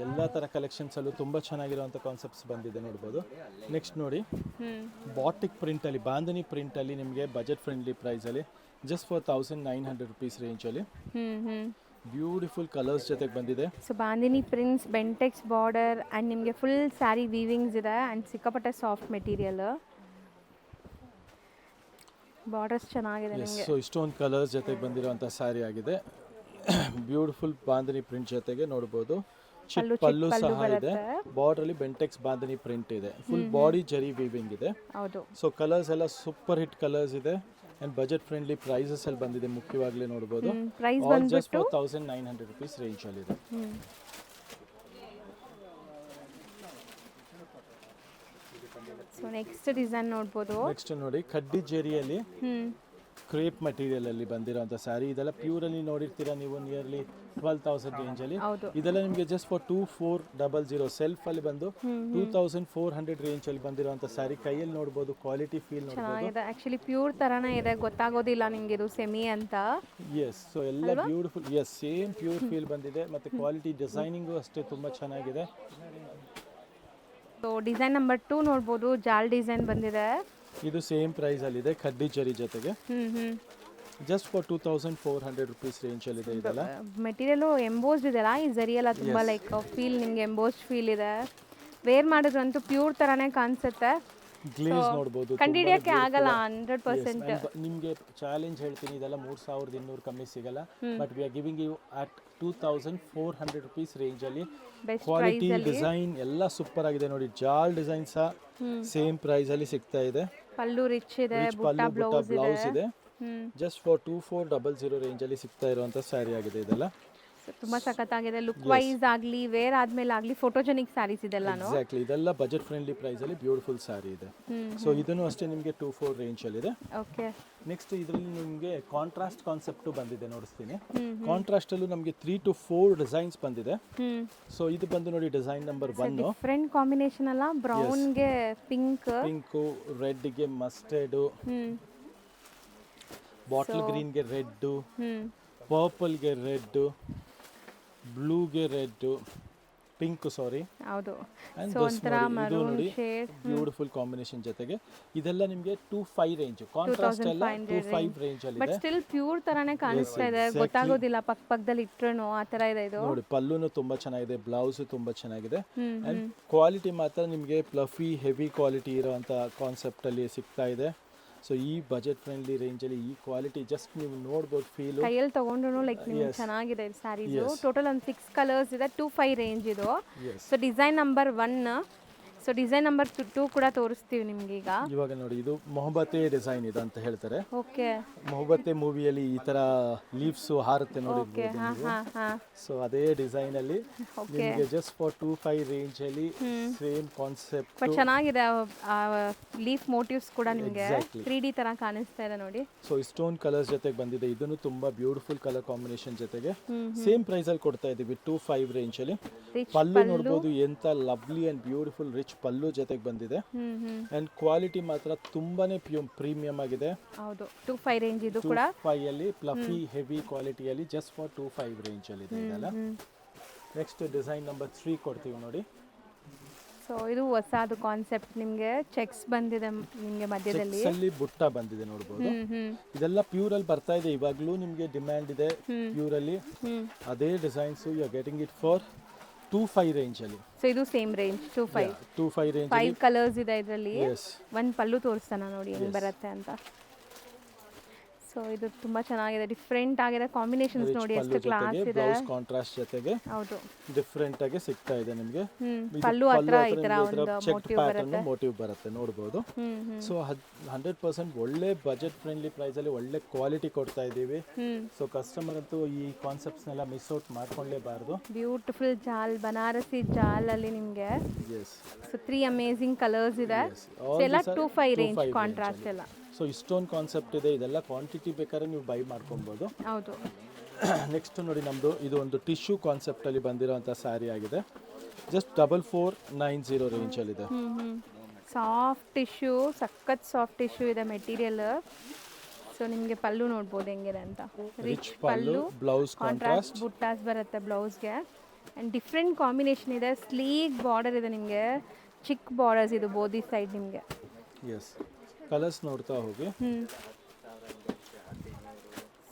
ಎಲ್ಲ ಥರ ಕಲೆಕ್ಷನ್ಸಲ್ಲೂ ತುಂಬ ಚೆನ್ನಾಗಿರುವಂಥ ಕಾನ್ಸೆಪ್ಟ್ಸ್ ಬಂದಿದೆ ನೋಡ್ಬೋದು. ನೆಕ್ಸ್ಟ್ ನೋಡಿ ಬಾಟಿಕ್ ಪ್ರಿಂಟಲ್ಲಿ, ಬಾಂಧನಿ ಪ್ರಿಂಟಲ್ಲಿ ನಿಮಗೆ ಬಜೆಟ್ ಫ್ರೆಂಡ್ಲಿ ಪ್ರೈಸಲ್ಲಿ ಜಸ್ಟ್ ಫಾರ್ 1900 ರುಪೀಸ್ ರೇಂಜಲ್ಲಿ ಬ್ಯೂಟಿಫುಲ್ ಕಲರ್ಸ್ ಜೊತೆಗೆ ಬಂದಿದೆ. So bandhani prints, Bentex border and ನಿಮಗೆ ಫುಲ್ ಸ್ಯಾರಿ ವೀವಿಂಗ್ಸ್ ಇದೆ ಆ್ಯಂಡ್ ಸಿಕ್ಕಾಪಟ್ಟೆ ಸಾಫ್ಟ್ ಮೆಟೀರಿಯಲ್. ಬಾರ್ಡರ್ಸ್ ಚೆನ್ನಾಗಿದೆ ನಿಮಗೆ. ಸೊ ಇಷ್ಟೊಂದು ಕಲರ್ಸ್ ಜೊತೆಗೆ ಬಂದಿರುವಂಥ ಸ್ಯಾರಿ ಆಗಿದೆ. ಬ್ಯೂಟಿಫುಲ್ ಬಾಂಧನಿ ಪ್ರಿಂಟ್ ಜೊತೆಗೆ ನೋಡ್ಬೋದು. ಚಿಕ್ಕ ಪಲ್ಲು ಸಹ ಇದೆ, ಬಾರ್ಡ್ರಲ್ಲಿ ಬೆಂಟೆಕ್ಸ್ ಬಾಂಧನಿ ಪ್ರಿಂಟ್ ಇದೆ, ಫುಲ್ ಬಾಡಿ ಜರಿ ವೀವಿಂಗ್ ಇದೆ. ಹೌದು. ಸೊ ಕಲರ್ಸ್ ಎಲ್ಲ ಸೂಪರ್ ಹಿಟ್ ಕಲರ್ಸ್ ಇದೆ ಆ್ಯಂಡ್ ಬಜೆಟ್ ಫ್ರೆಂಡ್ಲಿ ಪ್ರೈಸಸ್ ಅಲ್ಲಿ ಬಂದಿದೆ. ಮುಖ್ಯವಾಗ್ಲೂ ನೋಡ್ಬೋದು ಪ್ರೈಸ್ ಜಸ್ಟ್ 1900 ರುಪೀಸ್ ರೇಂಜಲ್ಲಿ ಇದೆ. ಸೊ ನೆಕ್ಸ್ಟ್ ಡಿಸೈನ್ ನೋಡ್ಬೋದು. ನೆಕ್ಸ್ಟ್ ನೋಡಿ ಕಡ್ಡಿ ಜೆರಿಯಲ್ಲಿ ಕ್ರೇಪ್ ಮಟೀರಿಯಲ್ ಅಲ್ಲಿ ಬಂದಿರೋಂಥ ಸ್ಯಾರಿ. ಇದೆಲ್ಲ ಪ್ಯೂರ್ ಅಲ್ಲಿ ನೋಡಿರ್ತೀರಾ ನೀವು, ನಿಯರ್ಲಿ 12,000 ರೇಂಜಲ್ಲಿ. ಇದೆಲ್ಲ ನಿಮಗೆ ಜಸ್ಟ್ ಫಾರ್ 2400 ಸೆಲ್ಫ್ ಅಲ್ಲಿ ಬಂದು 2400 ರೇಂಜಲ್ಲಿ ಬಂದಿರೋಂಥ ಸ್ಯಾರಿ. ಕೈಯಲ್ಲಿ ನೋಡ್ಬೋದು, ಕ್ವಾಲಿಟಿ ಫೀಲ್ ನೋಡ್ಬೋದು. ಆಕ್ಚುಲಿ ಪ್ಯೂರ್ ತರಾನೇ ಇದೆ, ಗೊತ್ತಾಗೋದಿಲ್ಲ ನಿಮ್ಗೆ ಇದು ಸೆಮಿ ಅಂತ. ಎಸ್, ಸೊ ಎಲ್ಲ beautiful, yes same pure feel ಬಂದಿದೆ. ಮತ್ತೆ ಕ್ವಾಲಿಟಿ ಡಿಸೈನಿಂಗು ಅಷ್ಟೇ ತುಂಬಾ ಚೆನ್ನಾಗಿದೆ. ಸೊ ಡಿಸೈನ್ ನಂಬರ್ 2 ನೋಡ್ಬೋದು, ಜಾಲ್ ಡಿಸೈನ್ ಬಂದಿದೆ. ಇದು ಸೇಮ್ ಪ್ರೈಸ್ ಅಲ್ಲಿ ಇದೆ, ಕಡ್ಡಿ ಜರಿ ಜೊತೆಗೆ ಜಸ್ಟ್ ಫಾರ್ 2400 ರುಪೀಸ್ ರೇಂಜ್ ಅಲ್ಲಿ ಇದೆ. ಇದೆಲ್ಲ ಮೆಟೀರಿಯಲ್ ಎಂಬೋಸ್ಡ್ ಇದೆಲ್ಲ, ಈ ಜರಿಯೆಲ್ಲ ತುಂಬಾ ಲೈಕ್ ಫೀಲ್ ನಿಮ್ಗೆ ಎಂಬೋಸ್ಡ್ ಫೀಲ್ ಇದೆ. ವೇರ್ ಮಾಡಿದ್ರಂತೂ ಪ್ಯೂರ್ ತರಾನೇ ಕಾಣಿಸುತ್ತೆ. ಗ್ಲೇಸ್ ನೋಡಬಹುದು, ಕಂಡಿಡಿಯಕ್ಕೆ ಆಗಲ್ಲ 100%. ನಿಮಗೆ ಚಾಲೆಂಜ್ ಹೇಳ್ತೀನಿ, ಇದೆಲ್ಲ 3200 ಕಮ್ಮಿ ಸಿಗಲ್ಲ. But we are giving you at 2400 rupees range ಅಲ್ಲಿ. ಕ್ವಾಲಿಟಿ ಡಿಸೈನ್ ಎಲ್ಲ ಸೂಪರ್ ಆಗಿದೆ ನೋಡಿ. ಜಾಲ್ ಡಿಸೈನ್ ಸಹ ಸೇಮ್ ಪ್ರೈಸ್ ಅಲ್ಲಿ ಸಿಗ್ತಾ ಇದೆ. ಪಲ್ಲು ರಿಚ್ ಇದೆ, ಪಲ್ಲು ಬುಟ್ಟ ಬ್ಲೌಸ್ ಇದೆ. ಜಸ್ಟ್ ಫಾರ್ 2400 ರೇಂಜ್ ಅಲ್ಲಿ ಸಿಗ್ತಾ ಇರುವಂತ ಸ್ಯಾರಿ ಆಗಿದೆ ಇದೆಲ್ಲ. ತುಂಬಾ ಸಖತ್ತಾಗಿದೆ. ಲುಕ್ ವೈಸ್ ಆಗಲಿ, ವೇರ್ ಆದ್ಮೇಲೆ ಆಗಲಿ ಫೋಟೋಜೆನಿಕ್ ಸ್ಯಾರೀಸ್ ಇದೆಲ್ಲಾನು. ಎಕ್ಸಾಕ್ಟ್ಲಿ, ಇದೆಲ್ಲ ಬಜೆಟ್ ಫ್ರೆಂಡ್ಲಿ ಪ್ರೈಸ್ ಅಲ್ಲಿ ಬ್ಯೂಟಿಫುಲ್ ಸ್ಯಾರಿ ಇದೆ. ಸೊ ಇದನ್ನು ಅಷ್ಟೇ ನಿಮಗೆ 24 ರೇಂಜ್ ಅಲ್ಲಿ ಇದೆ. ಓಕೆ. ನೆಕ್ಸ್ಟ್ ಇದರಲ್ಲಿ ನಿಮಗೆ ಕಾಂಟ್ರಾಸ್ಟ್ ಕಾನ್ಸೆಪ್ಟ್ ಬಂದಿದೆ, ನೋಡಿಸ್ತೀನಿ. ಕಾಂಟ್ರಾಸ್ಟ್ ಅಲ್ಲೂ ನಮಗೆ 3 to 4 ಡಿಸೈನ್ಸ್ ಬಂದಿದೆ. ಸೊ ಇದು ಬಂದು ನೋಡಿ ಡಿಸೈನ್ ನಂಬರ್ 1. ಡಿಫರೆಂಟ್ ಕಾಂಬಿನೇಷನ್ ಅಲ್ಲ, ಬ್ರೌನ್ ಗೆ ಪಿಂಕ್, ರೆಡ್ ಗೆ ಮಸ್ಟರ್ಡ್, ಬಾಟಲ್ ಗ್ರೀನ್ ಗೆ ರೆಡ್, ಪರ್ಪಲ್ ಗೆ ರೆಡ್, ಬ್ಲೂಗೆ ರೆಡ್, ಪಿಂಕ್ ಸಾರಿ, ಹೌದು. ಸೊ ಒಂತರ ಮರೂನ್ ಶೇಡ್, ಬ್ಯೂಟಿಫುಲ್ ಕಾಂಬಿನೇಷನ್ ಜೊತೆಗೆ ಇದೆಲ್ಲ ನಿಮಗೆ 25 ರೇಂಜ್. ಕಾಂಟ್ರಾಸ್ಟ್ ಎಲ್ಲ 25 ರೇಂಜ್ ಅಲ್ಲಿ ಇದೆ. ಬಟ್ ಸ್ಟಿಲ್ ಪ್ಯೂರ್ ತರಾನೇ ಕಾಣಿಸ್ತಾ ಇದೆ, ಗೊತ್ತಾಗೋದಿಲ್ಲ ಪಕ್ಕದಲ್ಲಿ ಇಟ್ರೇನೋ ಆ ತರ ಇದೆ ಇದು. ನೋಡಿ ಪಲ್ಲುನು ತುಂಬಾ ಚೆನ್ನಾಗಿದೆ, ಬ್ಲೌಸ್ ತುಂಬಾ ಚೆನ್ನಾಗಿದೆ. ಅಂಡ್ ಕ್ವಾಲಿಟಿ ಮಾತ್ರ ನಿಮಗೆ ಫ್ಲಫಿ ಹೆವಿ ಕ್ವಾಲಿಟಿ ಇರೋಂತ ಕಾನ್ಸೆಪ್ಟ್ ಅಲ್ಲಿ ಸಿಗ್ತಾ ಇದೆ. ಸೊ ಈ ಬಜೆಟ್ ಫ್ರೆಂಡ್ಲಿ ರೇಂಜ್ ಅಲ್ಲಿ ಈ ಕ್ವಾಲಿಟಿ ಜಸ್ಟ್ ನೀವು ನೋಡಬಹುದು, ಫೀಲ್ ಕೈಯಲ್ಲಿ ತಗೊಂಡ್ರು ಲೈಕ್ ನಿಮಗೆ ಚೆನ್ನಾಗಿದೆ ಸ್ಯಾರೀಸ್. ಟೋಟಲ್ ಒಂದು 6 ಕಲರ್ಸ್ ಇದೆ, 25 ರೇಂಜ್ ಇದು. So design number 1. So design number 2 ಕೂಡ ತೋರಿಸ್ತೀವಿ ನಿಮ್ಗೆ ಈಗ. ಇವಾಗ ನೋಡಿ, ಇದು ಮೊಹಬ್ಬತೆ ಡಿಸೈನ್ ಇದೆ ಅಂತ ಹೇಳ್ತಾರೆ. ಓಕೆ. ಮೊಹಬ್ಬತೆ ಮೂವಿಯಲ್ಲಿ ಈ ತರ ಲೀವ್ಸ್ ಹಾರುತ್ತೆ ನೋಡಿರ್ಬೋದು ನೀವು. ಸೊ ಅದೇ ಡಿಸೈನ್ ಅಲ್ಲಿ ನಿಮಗೆ ಜಸ್ಟ್ ಫಾರ್ 25 ರೇಂಜ್ ಅಲ್ಲಿ ಸೇಮ್ ಕಾನ್ಸೆಪ್ಟ್. ಬಟ್ ಚೆನ್ನಾಗಿದೆ, ಲೀಫ್ ಮೋಟಿವ್ಸ್ ಕೂಡ ನಿಮಗೆ 3D ತರ ಕಾಣಿಸ್ತಾ ಇದೆ ನೋಡಿ. ಸೊ ಇಷ್ಟೊಂದು ಕಲರ್ಸ್ ಜೊತೆಗೆ ಬಂದಿದೆ. ಇದನ್ನು ತುಂಬಾ ಬ್ಯೂಟಿಫುಲ್ ಕಲರ್ ಕಾಂಬಿನೇಷನ್ ಜೊತೆಗೆ ಸೇಮ್ ಪ್ರೈಸ್ ಅಲ್ಲಿ ಕೊಡ್ತಾ ಇದೀವಿ 25 ರೇಂಜ್ ಅಲ್ಲಿ. ಪಲ್ಲು ನೋಡಬಹುದು, ಎಂತ lovely and beautiful rich pallu ಜೊತೆಗೆ ಬಂದಿದೆ. ಅಂಡ್ ಕ್ವಾಲಿಟಿ ಮಾತ್ರ ತುಂಬಾನೇ ಪ್ರೀಮಿಯಂ ಆಗಿದೆ. ಹೌದು, 25 ರೇಂಜ್ ಇದು ಕೂಡ. 25 ಅಲ್ಲಿ ಫ್ಲಫಿ ಹೆವಿ ಕ್ವಾಲಿಟಿಯಲ್ಲಿ ಜಸ್ಟ್ ಫಾರ್ 25 ರೇಂಜ್ ಅಲ್ಲಿ ಇದೆ ಇದೆಲ್ಲ. ನೆಕ್ಸ್ಟ್ ಡಿಸೈನ್ ನಂಬರ್ 3 ಕೊಡ್ತೀವಿ ನೋಡಿ. ಸೊ ಇದು ಹೊಸದು ಕಾನ್ಸೆಪ್ಟ್, ನಿಮಗೆ ಚೆಕ್ಸ್ ಬಂದಿದೆ ನಿಮಗೆ ಮಧ್ಯದಲ್ಲಿ. ಚೆಕ್ಸ್ ಅಲ್ಲಿ ಬುಟ್ಟ ಬಂದಿದೆ ನೋಡಬಹುದು. ಇದೆಲ್ಲ ಪ್ಯೂರ್ ಅಲ್ಲಿ ಬರ್ತಾ ಇದೆ, ಇವಾಗಲೂ ನಿಮಗೆ ಡಿಮ್ಯಾಂಡ್ ಇದೆ ಪ್ಯೂರ್ ಅಲ್ಲಿ. ಅದೇ designs you are getting it for 25 range ಅಲ್ಲಿ. ಸೊ ಇದು ಸೇಮ್ ರೇಂಜ್ 25 ರೇಂಜ್. 5 ಕಲರ್ಸ್ ಇದೆ ಇದರಲ್ಲಿ. ಒಂದು ಪಲ್ಲು ತೋರಿಸ್ತಾನ ನೋಡಿ ಹೆಂಗ್ ಬರುತ್ತೆ ಅಂತ. ಸೊ ಇದು ತುಂಬಾ ಚೆನ್ನಾಗಿದೆ, ಡಿಫ್ರೆಂಟ್ ಆಗಿದೆ ಕಾಂಬಿನೇಷನ್ಸ್ ನೋಡಿ ಎಷ್ಟು ಕ್ಲಾಸ್ ಇದೆ. ಬ್ಲೌಸ್ ಕಾಂಟ್ರಾಸ್ಟ್ ಜೊತೆಗೆ ಹೌದು ಡಿಫ್ರೆಂಟ್ ಆಗಿ ಸಿಗ್ತಾ ಇದೆ ನಿಮಗೆ. ಪಲ್ಲು ಹತ್ರ ಈ ತರ ಒಂದು ಚೆಕ್ ಪ್ಯಾಟರ್ನ್ ಮೋಟಿವ್ ಬರುತ್ತೆ ನೋಡಬಹುದು. ಸೊ 100% ಒಳ್ಳೆ ಬಜೆಟ್ ಫ್ರೆಂಡ್ಲಿ ಪ್ರೈಸ್ ಅಲ್ಲಿ ಒಳ್ಳೆ ಕ್ವಾಲಿಟಿ ಕೊಡ್ತಾ ಇದೀವಿ. ಸೊ ಕಸ್ಟಮರ್ ಅಂತೂ ಈ ಕಾನ್ಸೆಪ್ಟ್ಸ್ ನೆಲ್ಲ ಮಿಸ್ ಔಟ್ ಮಾಡ್ಕೊಳ್ಳೇಬಾರದು. ಬ್ಯೂಟಿಫುಲ್ ಜಾಲ್, ಬನಾರಸಿ ಜಾಲ್ ಅಲ್ಲಿ ನಿಮಗೆ ಎಸ್. ಸೊ 3 ಅಮೇಜಿಂಗ್ ಕಲರ್ಸ್ ಇದೆ. ಎಲ್ಲ 25 ರೇಂಜ್ ಕಾಂಟ್ರಾಸ್ಟ್ ಎಲ್ಲ. ಸೊ ಇಷ್ಟೊಂದು ಕಾನ್ಸೆಪ್ಟ್ ಇದೆ, ಇದೆಲ್ಲ ಕ್ವಾಂಟಿಟಿ ಬೇಕಾದ್ರೆ ನೀವು ಬೈ ಮಾಡ್ಕೊಬೋದು. ಹೌದು. ನೆಕ್ಸ್ಟ್ ನೋಡಿ ನಮ್ಮದು ಇದು ಒಂದು ಟಿಶ್ಯೂ ಕಾನ್ಸೆಪ್ಟಲ್ಲಿ ಬಂದಿರೋಂಥ ಸ್ಯಾರಿ ಆಗಿದೆ. ಜಸ್ಟ್ 4490 ರೇಂಜಲ್ಲಿದೆ. ಸಾಫ್ಟ್ ಟಿಶ್ಯೂ, ಸಖತ್ ಸಾಫ್ಟ್ ಟಿಶ್ಯೂ ಇದೆ ಮೆಟೀರಿಯಲ್. ಸೊ ನಿಮಗೆ ಪಲ್ಲು ನೋಡ್ಬೋದು ಹೆಂಗಿದೆ ಅಂತ. ರಿಚ್ ಪಲ್ಲು, ಬ್ಲೌಸ್ ಕಾಂಟ್ರಾಸ್ಟ್ ಬುಟ್ಟಾಸ್ ಬರುತ್ತೆ ಬ್ಲೌಸ್ಗೆ. ಆ್ಯಂಡ್ ಡಿಫ್ರೆಂಟ್ ಕಾಂಬಿನೇಷನ್ ಇದೆ. ಸ್ಲೀಕ್ ಬಾರ್ಡರ್ ಇದೆ ನಿಮಗೆ, ಚಿಕ್ಕ ಬಾರ್ಡರ್ಸ್ ಇದು ಬೋದಿ ಸೈಡ್ ನಿಮಗೆ. ಎಸ್, ಕಲರ್ಸ್ ನೋಡ್ತಾ ಹೋಗಿ.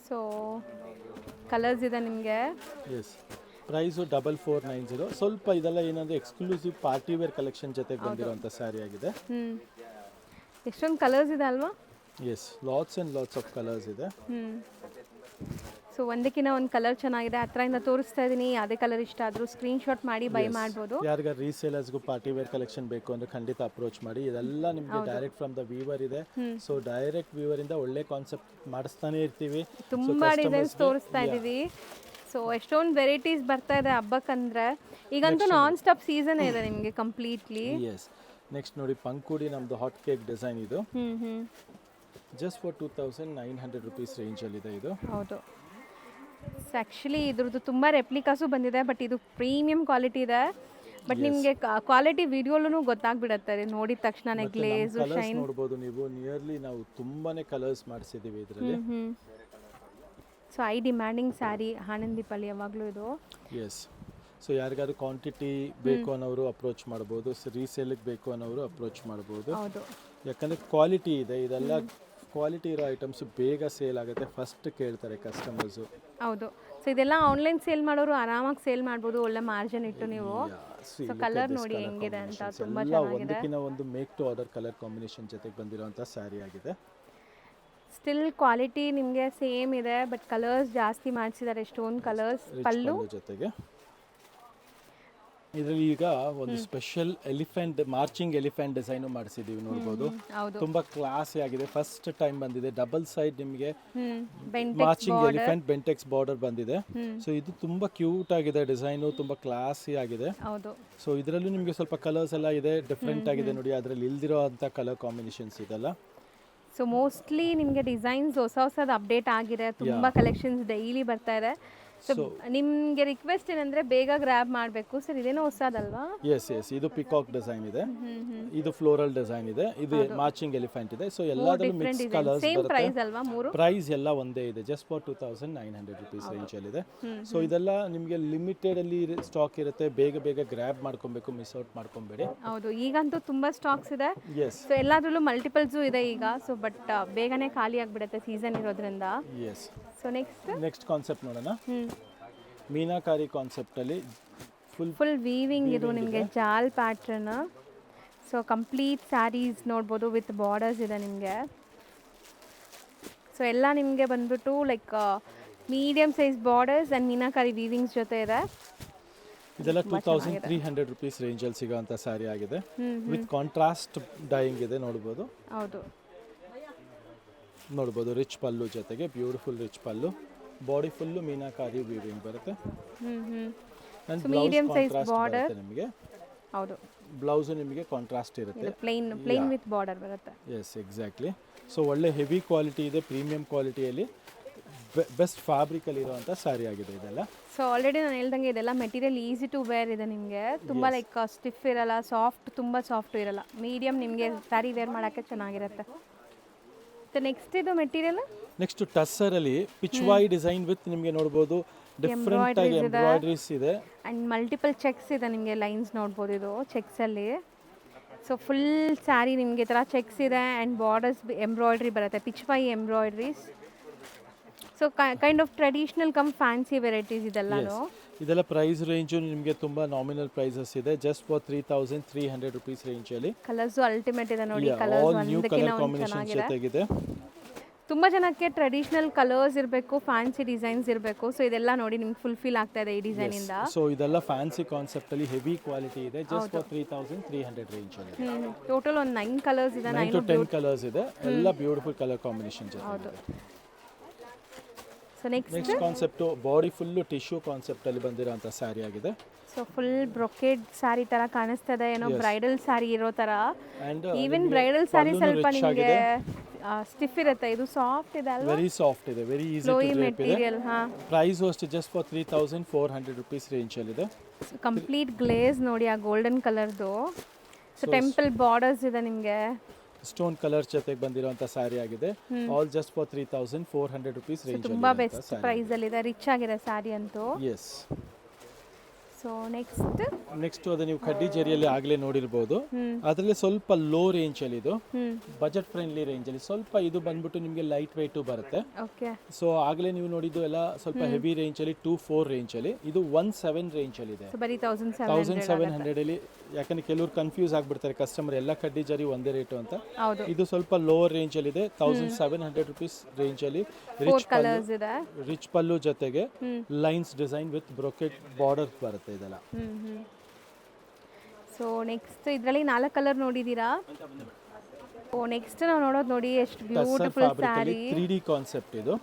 ಸೊ ಕಲರ್ಸ್ ಇದೆ ನಿಮಗೆ. Yes, price 4490. ಸ್ವಲ್ಪ ಇದೆಲ್ಲ ಏನಂದರೆ ಎಕ್ಸ್ಕ್ಲೂಸಿವ್ ಪಾರ್ಟಿ ವೇರ್ ಕಲೆಕ್ಷನ್ ಜೊತೆಗೆ ಬಂದಿರೋಂಥ ಸ್ಯಾರಿ ಆಗಿದೆ. ಎಷ್ಟೊಂದು ಕಲರ್ಸ್ ಇದೆ ಅಲ್ವಾ? Yes, lots and lots of colours ಇದೆ. ಸೊ ಒಂದಕ್ಕಿಂತ ಒಂದು ಕಲರ್ ಚೆನ್ನಾಗಿದೆ, ಹತ್ರದಿಂದ ತೋರಿಸ್ತಾ ಇದ್ದೀನಿ. ಯಾವುದೇ ಕಲರ್ ಇಷ್ಟ ಆದರೂ ಸ್ಕ್ರೀನ್ಶಾಟ್ ಮಾಡಿ ಬೈ ಮಾಡ್ಬೋದು. ಯಾರಿಗಾರು ರೀಸೇಲರ್ಸ್ಗೂ ಪಾರ್ಟಿ ವೇರ್ ಕಲೆಕ್ಷನ್ ಬೇಕು ಅಂದರೆ ಖಂಡಿತ ಅಪ್ರೋಚ್ ಮಾಡಿ. ಇದೆಲ್ಲ ನಿಮಗೆ ಡೈರೆಕ್ಟ್ ಫ್ರಮ್ ದ ವೀವರ್ ಇದೆ. ಸೊ ಡೈರೆಕ್ಟ್ ವೀವರಿಂದ ಒಳ್ಳೆ ಕಾನ್ಸೆಪ್ಟ್ ಮಾಡಿಸ್ತಾನೆ ಇರ್ತೀವಿ. ತುಂಬ ಡಿಸೈನ್ಸ್ ತೋರಿಸ್ತಾ ಇದ್ದೀವಿ. ಸೊ ಎಷ್ಟೊಂದು ವೆರೈಟೀಸ್ ಬರ್ತಾ ಇದೆ ಹಬ್ಬಕ್ಕಂದ್ರೆ. ಈಗಂತೂ ನಾನ್ ಸ್ಟಾಪ್ ಸೀಸನ್ ಇದೆ ನಿಮಗೆ ಕಂಪ್ಲೀಟ್ಲಿ. ಎಸ್. ನೆಕ್ಸ್ಟ್ ನೋಡಿ ಪಂಕುಡಿ, ನಮ್ಮದು ಹಾಟ್ ಕೇಕ್ ಡಿಸೈನ್ ಇದು. ಜಸ್ಟ್ ಫಾರ್ 2900 ರುಪೀಸ್ ರೇಂಜಲ್ಲಿದೆ ಇದು. ಹೌದು. ಆ್ಯಕ್ಚುಲಿ ಇದ್ರದ್ದು ತುಂಬ ರೆಪ್ಲಿಕಾಸು ಬಂದಿದೆ, ಬಟ್ ಇದು ಪ್ರೀಮಿಯಂ ಕ್ವಾಲಿಟಿ ಇದೆ. ಬಟ್ ನಿಮಗೆ ಕ್ವಾಲಿಟಿ ವಿಡಿಯೋಲೂ ಗೊತ್ತಾಗ್ಬಿಡುತ್ತೆ ನೋಡಿದ ತಕ್ಷಣ. ಗ್ಲೇಸು ಶೈನ್ ನೋಡ್ಬೋದು ನೀವು. ನಿಯರ್ಲಿ ನಾವು ತುಂಬಾನೇ ಕಲರ್ಸ್ ಮಾಡಿಸಿದ್ದೀವಿ ಇದರಲ್ಲಿ. ಸೊ ಐ ಡಿಮ್ಯಾಂಡಿಂಗ್ ಸ್ಯಾರಿ ಆನಂದಿಪಲ್ಲಿ ಯಾವಾಗಲೂ ಇದು. ಎಸ್. ಸೊ ಯಾರಿಗಾದ್ರು ಕ್ವಾಂಟಿಟಿ ಬೇಕು ಅನ್ನೋರು ಅಪ್ರೋಚ್ ಮಾಡ್ಬೋದು, ರೀಸೇಲಿಗೆ ಬೇಕು ಅನ್ನೋರು ಅಪ್ರೋಚ್ ಮಾಡ್ಬೋದು. ಯಾಕಂದರೆ ಕ್ವಾಲಿಟಿ ಇದೆ. ಇದೆಲ್ಲ ಕ್ವಾಲಿಟಿ ಇರೋ ಐಟಮ್ಸ್ ಬೇಗ ಸೇಲ್ ಆಗುತ್ತೆ, ಫಸ್ಟ್ ಕೇಳ್ತಾರೆ ಕಸ್ಟಮರ್ಸು. ಹೌದು. ಸೊ ಇದೆಲ್ಲ ಆನ್ಲೈನ್ ಸೇಲ್ ಮಾಡೋರು ಆರಾಮಾಗಿ ಸೇಲ್ ಮಾಡ್ಬೋದು, ಒಳ್ಳೆ ಮಾರ್ಜಿನ್ ಇಟ್ಟು ನೀವು. ಸೊ ಕಲರ್ ನೋಡಿ ಹೆಂಗಿದೆ ಅಂತ, ತುಂಬ ಚೆನ್ನಾಗಿದೆ. ಒಂದಕ್ಕಿಂತ ಒಂದು make to order colour combination ಜೊತೆಗೆ ಬಂದಿರೋಂಥ ಸ್ಯಾರಿ ಆಗಿದೆ. ಸ್ಟಿಲ್ ಕ್ವಾಲಿಟಿ ನಿಮಗೆ ಸೇಮ್ ಇದೆ, ಬಟ್ ಕಲರ್ಸ್ ಜಾಸ್ತಿ ಮಾಡಿಸಿದ್ದಾರೆ. ಎಷ್ಟೊಂದು ಕಲರ್ಸ್. ಪಲ್ಲು ಜೊತೆಗೆ ಇದರಲ್ಲಿ ಈಗ ಒಂದು special elephant, marching elephant design ಮಾಡಿಸಿದೀವಿ ನೋಡ್ಬೋದು. ತುಂಬಾ ಕ್ಲಾಸಿ ಆಗಿದೆ. ಫಸ್ಟ್ ಟೈಮ್ ಬಂದಿದೆ. ಡಬಲ್ ಸೈಡ್ ನಿಮಗೆ ಮಾರ್ಚಿಂಗ್ ಎಲಿಫೆಂಟ್ ಬೆಂಟೆಕ್ಸ್ ಬಾರ್ಡರ್ ಬಂದಿದೆ. ಸೊ ಇದು ತುಂಬಾ ಕ್ಯೂಟ್ ಆಗಿದೆ, ಡಿಸೈನು ತುಂಬಾ ಕ್ಲಾಸಿ ಆಗಿದೆ. ಸೊ ಇದರಲ್ಲೂ ನಿಮಗೆ ಸ್ವಲ್ಪ ಕಲರ್ಸ್ ಎಲ್ಲ ಇದೆ, ಡಿಫ್ರೆಂಟ್ ಆಗಿದೆ ನೋಡಿ. ಅದರಲ್ಲಿ ಇಲ್ದಿರೋ ಅಂತ ಕಲರ್ ಕಾಂಬಿನೇಷನ್ಸ್ ಇದೆಲ್ಲ. ಸೊ ಮೋಸ್ಟ್ಲಿ ನಿಮಗೆ ಡಿಸೈನ್ಸ್ ಹೊಸದು ಅಪ್ಡೇಟ್ ಆಗಿದೆ, ತುಂಬ ಕಲೆಕ್ಷನ್ಸ್ ಡೈಲಿ ಬರ್ತಾ ಇದೆ. ಸೊ ನಿಮಗೆ ರಿಕ್ವೆಸ್ಟ್ ಏನಂದ್ರೆ ಬೇಗ ಗ್ರ್ಯಾಬ್ ಮಾಡಬೇಕು ಸರ್. ಇದೇನೋ ಹೊಸದಲ್ವಾ? ಎಸ್ ಎಸ್, ಇದು ಪಿಕಾಕ್ ಡಿಸೈನ್ ಇದೆ, ಇದು ಫ್ಲೋರಲ್ ಡಿಸೈನ್ ಇದೆ, ಇದು ಮಾರ್ಚಿಂಗ್ ಎಲಿಫೆಂಟ್ ಇದೆ. ಸೊ ಎಲ್ಲದರಲ್ಲೂ ಮಿಕ್ಸ್ ಕಲರ್ಸ್ ಬರುತ್ತೆ. ಪ್ರೈಸ್ ಅಲ್ವಾ? ಮೂರು ಪ್ರೈಸ್ ಎಲ್ಲ ಒಂದೇ ಇದೆ, ಜಸ್ಟ್ ಫಾರ್ 2900 ರುಪೀಸ್ ರೇಂಜ್ ಅಲ್ಲಿ ಇದೆ. ಸೊ ಇದೆಲ್ಲ ನಿಮಗೆ ಲಿಮಿಟೆಡ್ ಅಲ್ಲಿ ಸ್ಟಾಕ್ ಇರುತ್ತೆ, ಬೇಗ ಬೇಗ ಗ್ರ್ಯಾಬ್ ಮಾಡ್ಕೊಬೇಕು, ಮಿಸ್ ಔಟ್ ಮಾಡ್ಕೊಬೇಡಿ. ಹೌದು, ಈಗಂತೂ ತುಂಬಾ ಸ್ಟಾಕ್ಸ್ ಇದೆ. ಎಸ್. ಸೊ ಎಲ್ಲಾದ್ರಲ್ಲೂ ಮಲ್ಟಿಪಲ್ಸು ಇದೆ ಈಗ. ಸೊ ಬಟ್ ಬೇಗನೆ ಖಾಲಿ ಆಗಿಬಿಡುತ್ತೆ ಸೀಸನ್ ಇರೋದ್ರಿಂದ. ಎಸ್. ಸೊ ನೆಕ್ಸ್ಟ್ ಕಾನ್ಸೆಪ್ಟ್ ನೋಡೋಣ. ಮೀನಾಕಾರಿ ಕಾನ್ಸೆಪ್ಟ್ ಅಲ್ಲಿ ಫುಲ್ ವೀವಿಂಗ್ ಇದು ನಿಮಗೆ ಜಾಲ್ ಪ್ಯಾಟ್ರನ್. ಸೊ ಕಂಪ್ಲೀಟ್ ಸ್ಯಾರೀಸ್ ನೋಡ್ಬೋದು, ವಿತ್ ಬಾರ್ಡರ್ಸ್ ಇದೆ ನಿಮಗೆ. ಸೊ ಎಲ್ಲ ನಿಮಗೆ ಬಂದ್ಬಿಟ್ಟು like medium size borders and meenakari weavings ಜೊತೆ ಇದೆ. ಇದೆಲ್ಲ 2300 ರುಪೀಸ್ ರೇಂಜಲ್ಲಿ ಸಿಗೋಂಥ ಸ್ಯಾರಿ ಆಗಿದೆ. ವಿತ್ ಕಾಂಟ್ರಾಸ್ಟ್ ಡೈಯಿಂಗ್ ಇದೆ ನೋಡ್ಬೋದು. ಹೌದು, ನೋಡ್ಬೋದು. ರಿಚ್ ಪಲ್ಲು ಜೊತೆಗೆ beautiful rich pallu, body full meenakari weaving ಬರುತ್ತೆ. ಮೀಡಿಯಂ ಸೈಜ್ ಬಾರ್ಡರ್ ನಿಮಗೆ. ಹೌದು, ಬ್ಲೌಸ್ ನಿಮಗೆ ಕಾಂಟ್ರಾಸ್ಟ್ ಇರುತ್ತೆ, ಪ್ಲೇನ್ ವಿತ್ ಬಾರ್ಡರ್ ಬರುತ್ತೆ. Yes, exactly. ಸೊ ಒಳ್ಳೆ ಹೆವಿ ಕ್ವಾಲಿಟಿ ಇದೆ, ಪ್ರೀಮಿಯಂ ಕ್ವಾಲಿಟಿಯಲ್ಲಿ ಬೆಸ್ಟ್ ಫ್ಯಾಬ್ರಿಕಲ್ಲಿ ಇರುವಂಥ ಸ್ಯಾರಿ ಆಗಿದೆ ಇದೆಲ್ಲ. ಸೊ ಆಲ್ರೆಡಿ ನಾನು ಹೇಳ್ದಂಗೆ ಇದೆಲ್ಲ ಮೆಟೀರಿಯಲ್ ಈಸಿ ಟು ವೇರ್ ಇದೆ ನಿಮಗೆ. ತುಂಬ ಲೈಕ್ ಸ್ಟಿಫ್ ಇರಲ್ಲ, ಸಾಫ್ಟ್, ತುಂಬ ಸಾಫ್ಟ್ ಇರಲ್ಲ, ಮೀಡಿಯಂ ನಿಮಗೆ ಸ್ಯಾರಿ ವೇರ್ ಮಾಡೋಕ್ಕೆ ಚೆನ್ನಾಗಿರುತ್ತೆ. ನೆಕ್ಸ್ಟ್ ಇದು ಮೆಟೀರಿಯಲ್, ನೆಕ್ಸ್ಟ್ ಟಸ್ಸರ್ ಅಲ್ಲಿ ಪಿಚ್ವಾಯಿ ಡಿಸೈನ್ ವಿತ್ ನಿಮಗೆ ನೋಡಬಹುದು ಡಿಫರೆಂಟ್ ಆಗಿ ಎಂಬ್ರಾಯ್ಡರೀಸ್ ಇದೆ ಅಂಡ್ ಮಲ್ಟಿಪಲ್ ಚೆಕ್ಸ್ ಇದೆ ನಿಮಗೆ. ಲೈನ್ಸ್ ನೋಡ್ಬೋದು ಇದು ಚೆಕ್ಸ್ ಅಲ್ಲಿ. ಸೊ ಫುಲ್ ಸ್ಯಾರಿ ನಿಮಗೆ ಈ ಥರ ಚೆಕ್ಸ್ ಇದೆ ಆ್ಯಂಡ್ ಬಾರ್ಡರ್ಸ್ ಎಂಬ್ರಾಯ್ಡ್ರಿ ಬರುತ್ತೆ, Pichwai embroideries. So kind of traditional cum fancy varieties ಇದೆಲ್ಲನೂ. ಇದೆಲ್ಲ ಪ್ರೈಸ್ ರೇಂಜು ನಿಮಗೆ ತುಂಬಾ ನಾಮಿನಲ್ ಪ್ರೈಸಸ್ ಇದೆ, ಜಸ್ಟ್ ಫಾರ್ 3300 ರುಪೀಸ್ ರೇಂಜ್ ಅಲ್ಲಿ. ಕಲರ್ಸ್ ಅಲ್ಟಿಮೇಟ್ ಇದೆ ನೋಡಿ, ಕಲರ್ಸ್ ನ್ಯೂ ಕಲರ್ ಕಾಂಬಿನೇಷನ್ ಜೊತೆಗಿದೆ. ತುಂಬ ಜನಕ್ಕೆ ಟ್ರೆಡಿಷ್ನಲ್ ಕಲರ್ಸ್ ಇರಬೇಕು, ಫ್ಯಾನ್ಸಿ ಡಿಸೈನ್ಸ್ ಇರಬೇಕು. ಸೊ ಇದೆಲ್ಲ ನೋಡಿ ನಿಮ್ಗೆ ಫುಲ್ಫಿಲ್ ಆಗ್ತಾ ಇದೆ ಈ ಡಿಸೈನಿಂದ. ಸೊ ಇದೆಲ್ಲ ಫ್ಯಾನ್ಸಿ ಕಾನ್ಸೆಪ್ಟ್ ಅಲ್ಲಿ ಹೆವಿ ಕ್ವಾಲಿಟಿ ಇದೆ. ಜಸ್ಟ್ ಫಾರ್ 3300 ರೇಂಜ್ ಅಲ್ಲಿ. ಟೋಟಲ್ ಒಂದು 9 ಕಲರ್ಸ್ ಇದೆ, 9 to 10 ಕಲರ್ಸ್ ಇದೆ. ಎಲ್ಲ ಬ್ಯೂಟಿಫುಲ್ ಕಲರ್ ಕಾಂಬಿನೇಷನ್ ಇದೆ. ಹೌದು. So next concept body full tissue concept ಅಲ್ಲಿ ಬಂದಿರೋಂಥ ಸ್ಯಾರಿ ಆಗಿದೆ. ಸೊ ಫುಲ್ ಬ್ರೊಕೇಡ್ ಸ್ಯಾರಿ ತರ ಕಾಣಿಸ್ತದೆ, ಏನೋ ಬ್ರೈಡಲ್ ಸ್ಯಾರಿ ಇರೋ ತರ. ಈವನ್ ಬ್ರೈಡಲ್ ಸ್ಯಾರಿ ಸ್ವಲ್ಪ ನಿಮಗೆ ಸ್ಟಿಫ್ ಇರುತ್ತೆ, ಇದು ಸಾಫ್ಟ್ ಇದೆ ಅಲ್ವಾ? ವೆರಿ ಸಾಫ್ಟ್ ಇದೆ, ವೆರಿ ಈಸಿ ಟು ಡ್ರೇಪ್ ಇದೆ. ಪ್ರೈಸ್ ಅಷ್ಟು ಜಸ್ಟ್ ಫಾರ್ 3400 ರೂಪೀಸ್ ರೇಂಜ್ ಅಲ್ಲಿ ಇದೆ. ಕಂಪ್ಲೀಟ್ ಗ್ಲೇಸ್ ನೋಡಿ ಆ ಗೋಲ್ಡನ್ ಕಲರ್ದು. ಸೊ ಟೆಂಪಲ್ ಬಾರ್ಡರ್ಸ್ ಇದೆ ನಿಮಗೆ, ಸ್ಟೋನ್ ಕಲರ್ ಜೊತೆಗೆ ಬಂದಿರುವಂತ ಸ್ಯಾರಿ ಆಗಿದೆ. All just for 3400 rupees range ಅಲ್ಲಿ. ತುಂಬಾ ಬೆಸ್ಟ್ ಪ್ರೈಸ್ ಅಲ್ಲಿ ಇದೆ, ರಿಚ್ ಆಗಿದೆ ಸ್ಯಾರಿ ಅಂತೂ. ಎಸ್. ಸೊ ನೆಕ್ಸ್ಟ್ ಅದು ನೀವು ಕಡ್ಡಿ ಜರಿಯಲ್ಲಿ ಆಗಲೇ ನೋಡಿರ್ಬೋದು. ಅದರಲ್ಲಿ ಸ್ವಲ್ಪ ಲೋ ರೇಂಜ್ ಅಲ್ಲಿ ಇದು, ಬಜೆಟ್ ಫ್ರೆಂಡ್ಲಿ ರೇಂಜ್ ಅಲ್ಲಿ. ಸ್ವಲ್ಪ ಇದು ಬಂದ್ಬಿಟ್ಟು ನಿಮಗೆ ಲೈಟ್ ವೆಯ್ಟ್ ಬರುತ್ತೆ. ಸೊ ಆಗಲೇ ನೀವು ನೋಡಿದ್ದು ಎಲ್ಲ ಸ್ವಲ್ಪ ಹೆವಿ ರೇಂಜ್ ಅಲ್ಲಿ 24 ರೇಂಜ್ ಅಲ್ಲಿ. ಇದು 17 ರೇಂಜ್ ಅಲ್ಲಿ ಇದೆ, 1700 ಅಲ್ಲಿ. ಯಾಕಂದ್ರೆ ಕೆಲವರು ಕನ್ಫ್ಯೂಸ್ ಆಗ್ಬಿಡ್ತಾರೆ ಕಸ್ಟಮರ್, ಎಲ್ಲ ಕಡ್ಡಿ ಜರಿ ಒಂದೇ ರೇಟು ಅಂತ. ಇದು ಸ್ವಲ್ಪ ಲೋವರ್ ರೇಂಜ್ ಅಲ್ಲಿ ಇದೆ, 1700 ರೂಪೀಸ್ ರೇಂಜ್ ಅಲ್ಲಿ. ರಿಚ್ ಪಲ್ಲು ಜೊತೆಗೆ lines design with brocade border ಬರುತ್ತೆ ಇದೆಲ್ಲ. ಸೊ ನೆಕ್ಸ್ಟ್ ಇದರಲ್ಲಿ 4 ಕಲರ್ ನೋಡಿದೀರಾ. ನೆಕ್ಸ್ಟ್ ನಾವು ನೋಡೋದು ನೋಡಿ ಎಷ್ಟು ಬ್ಯೂಟಿಫುಲ್ ಸ್ಯಾರಿ. 3D ಕಾನ್ಸೆಪ್ಟ್ ಇದು.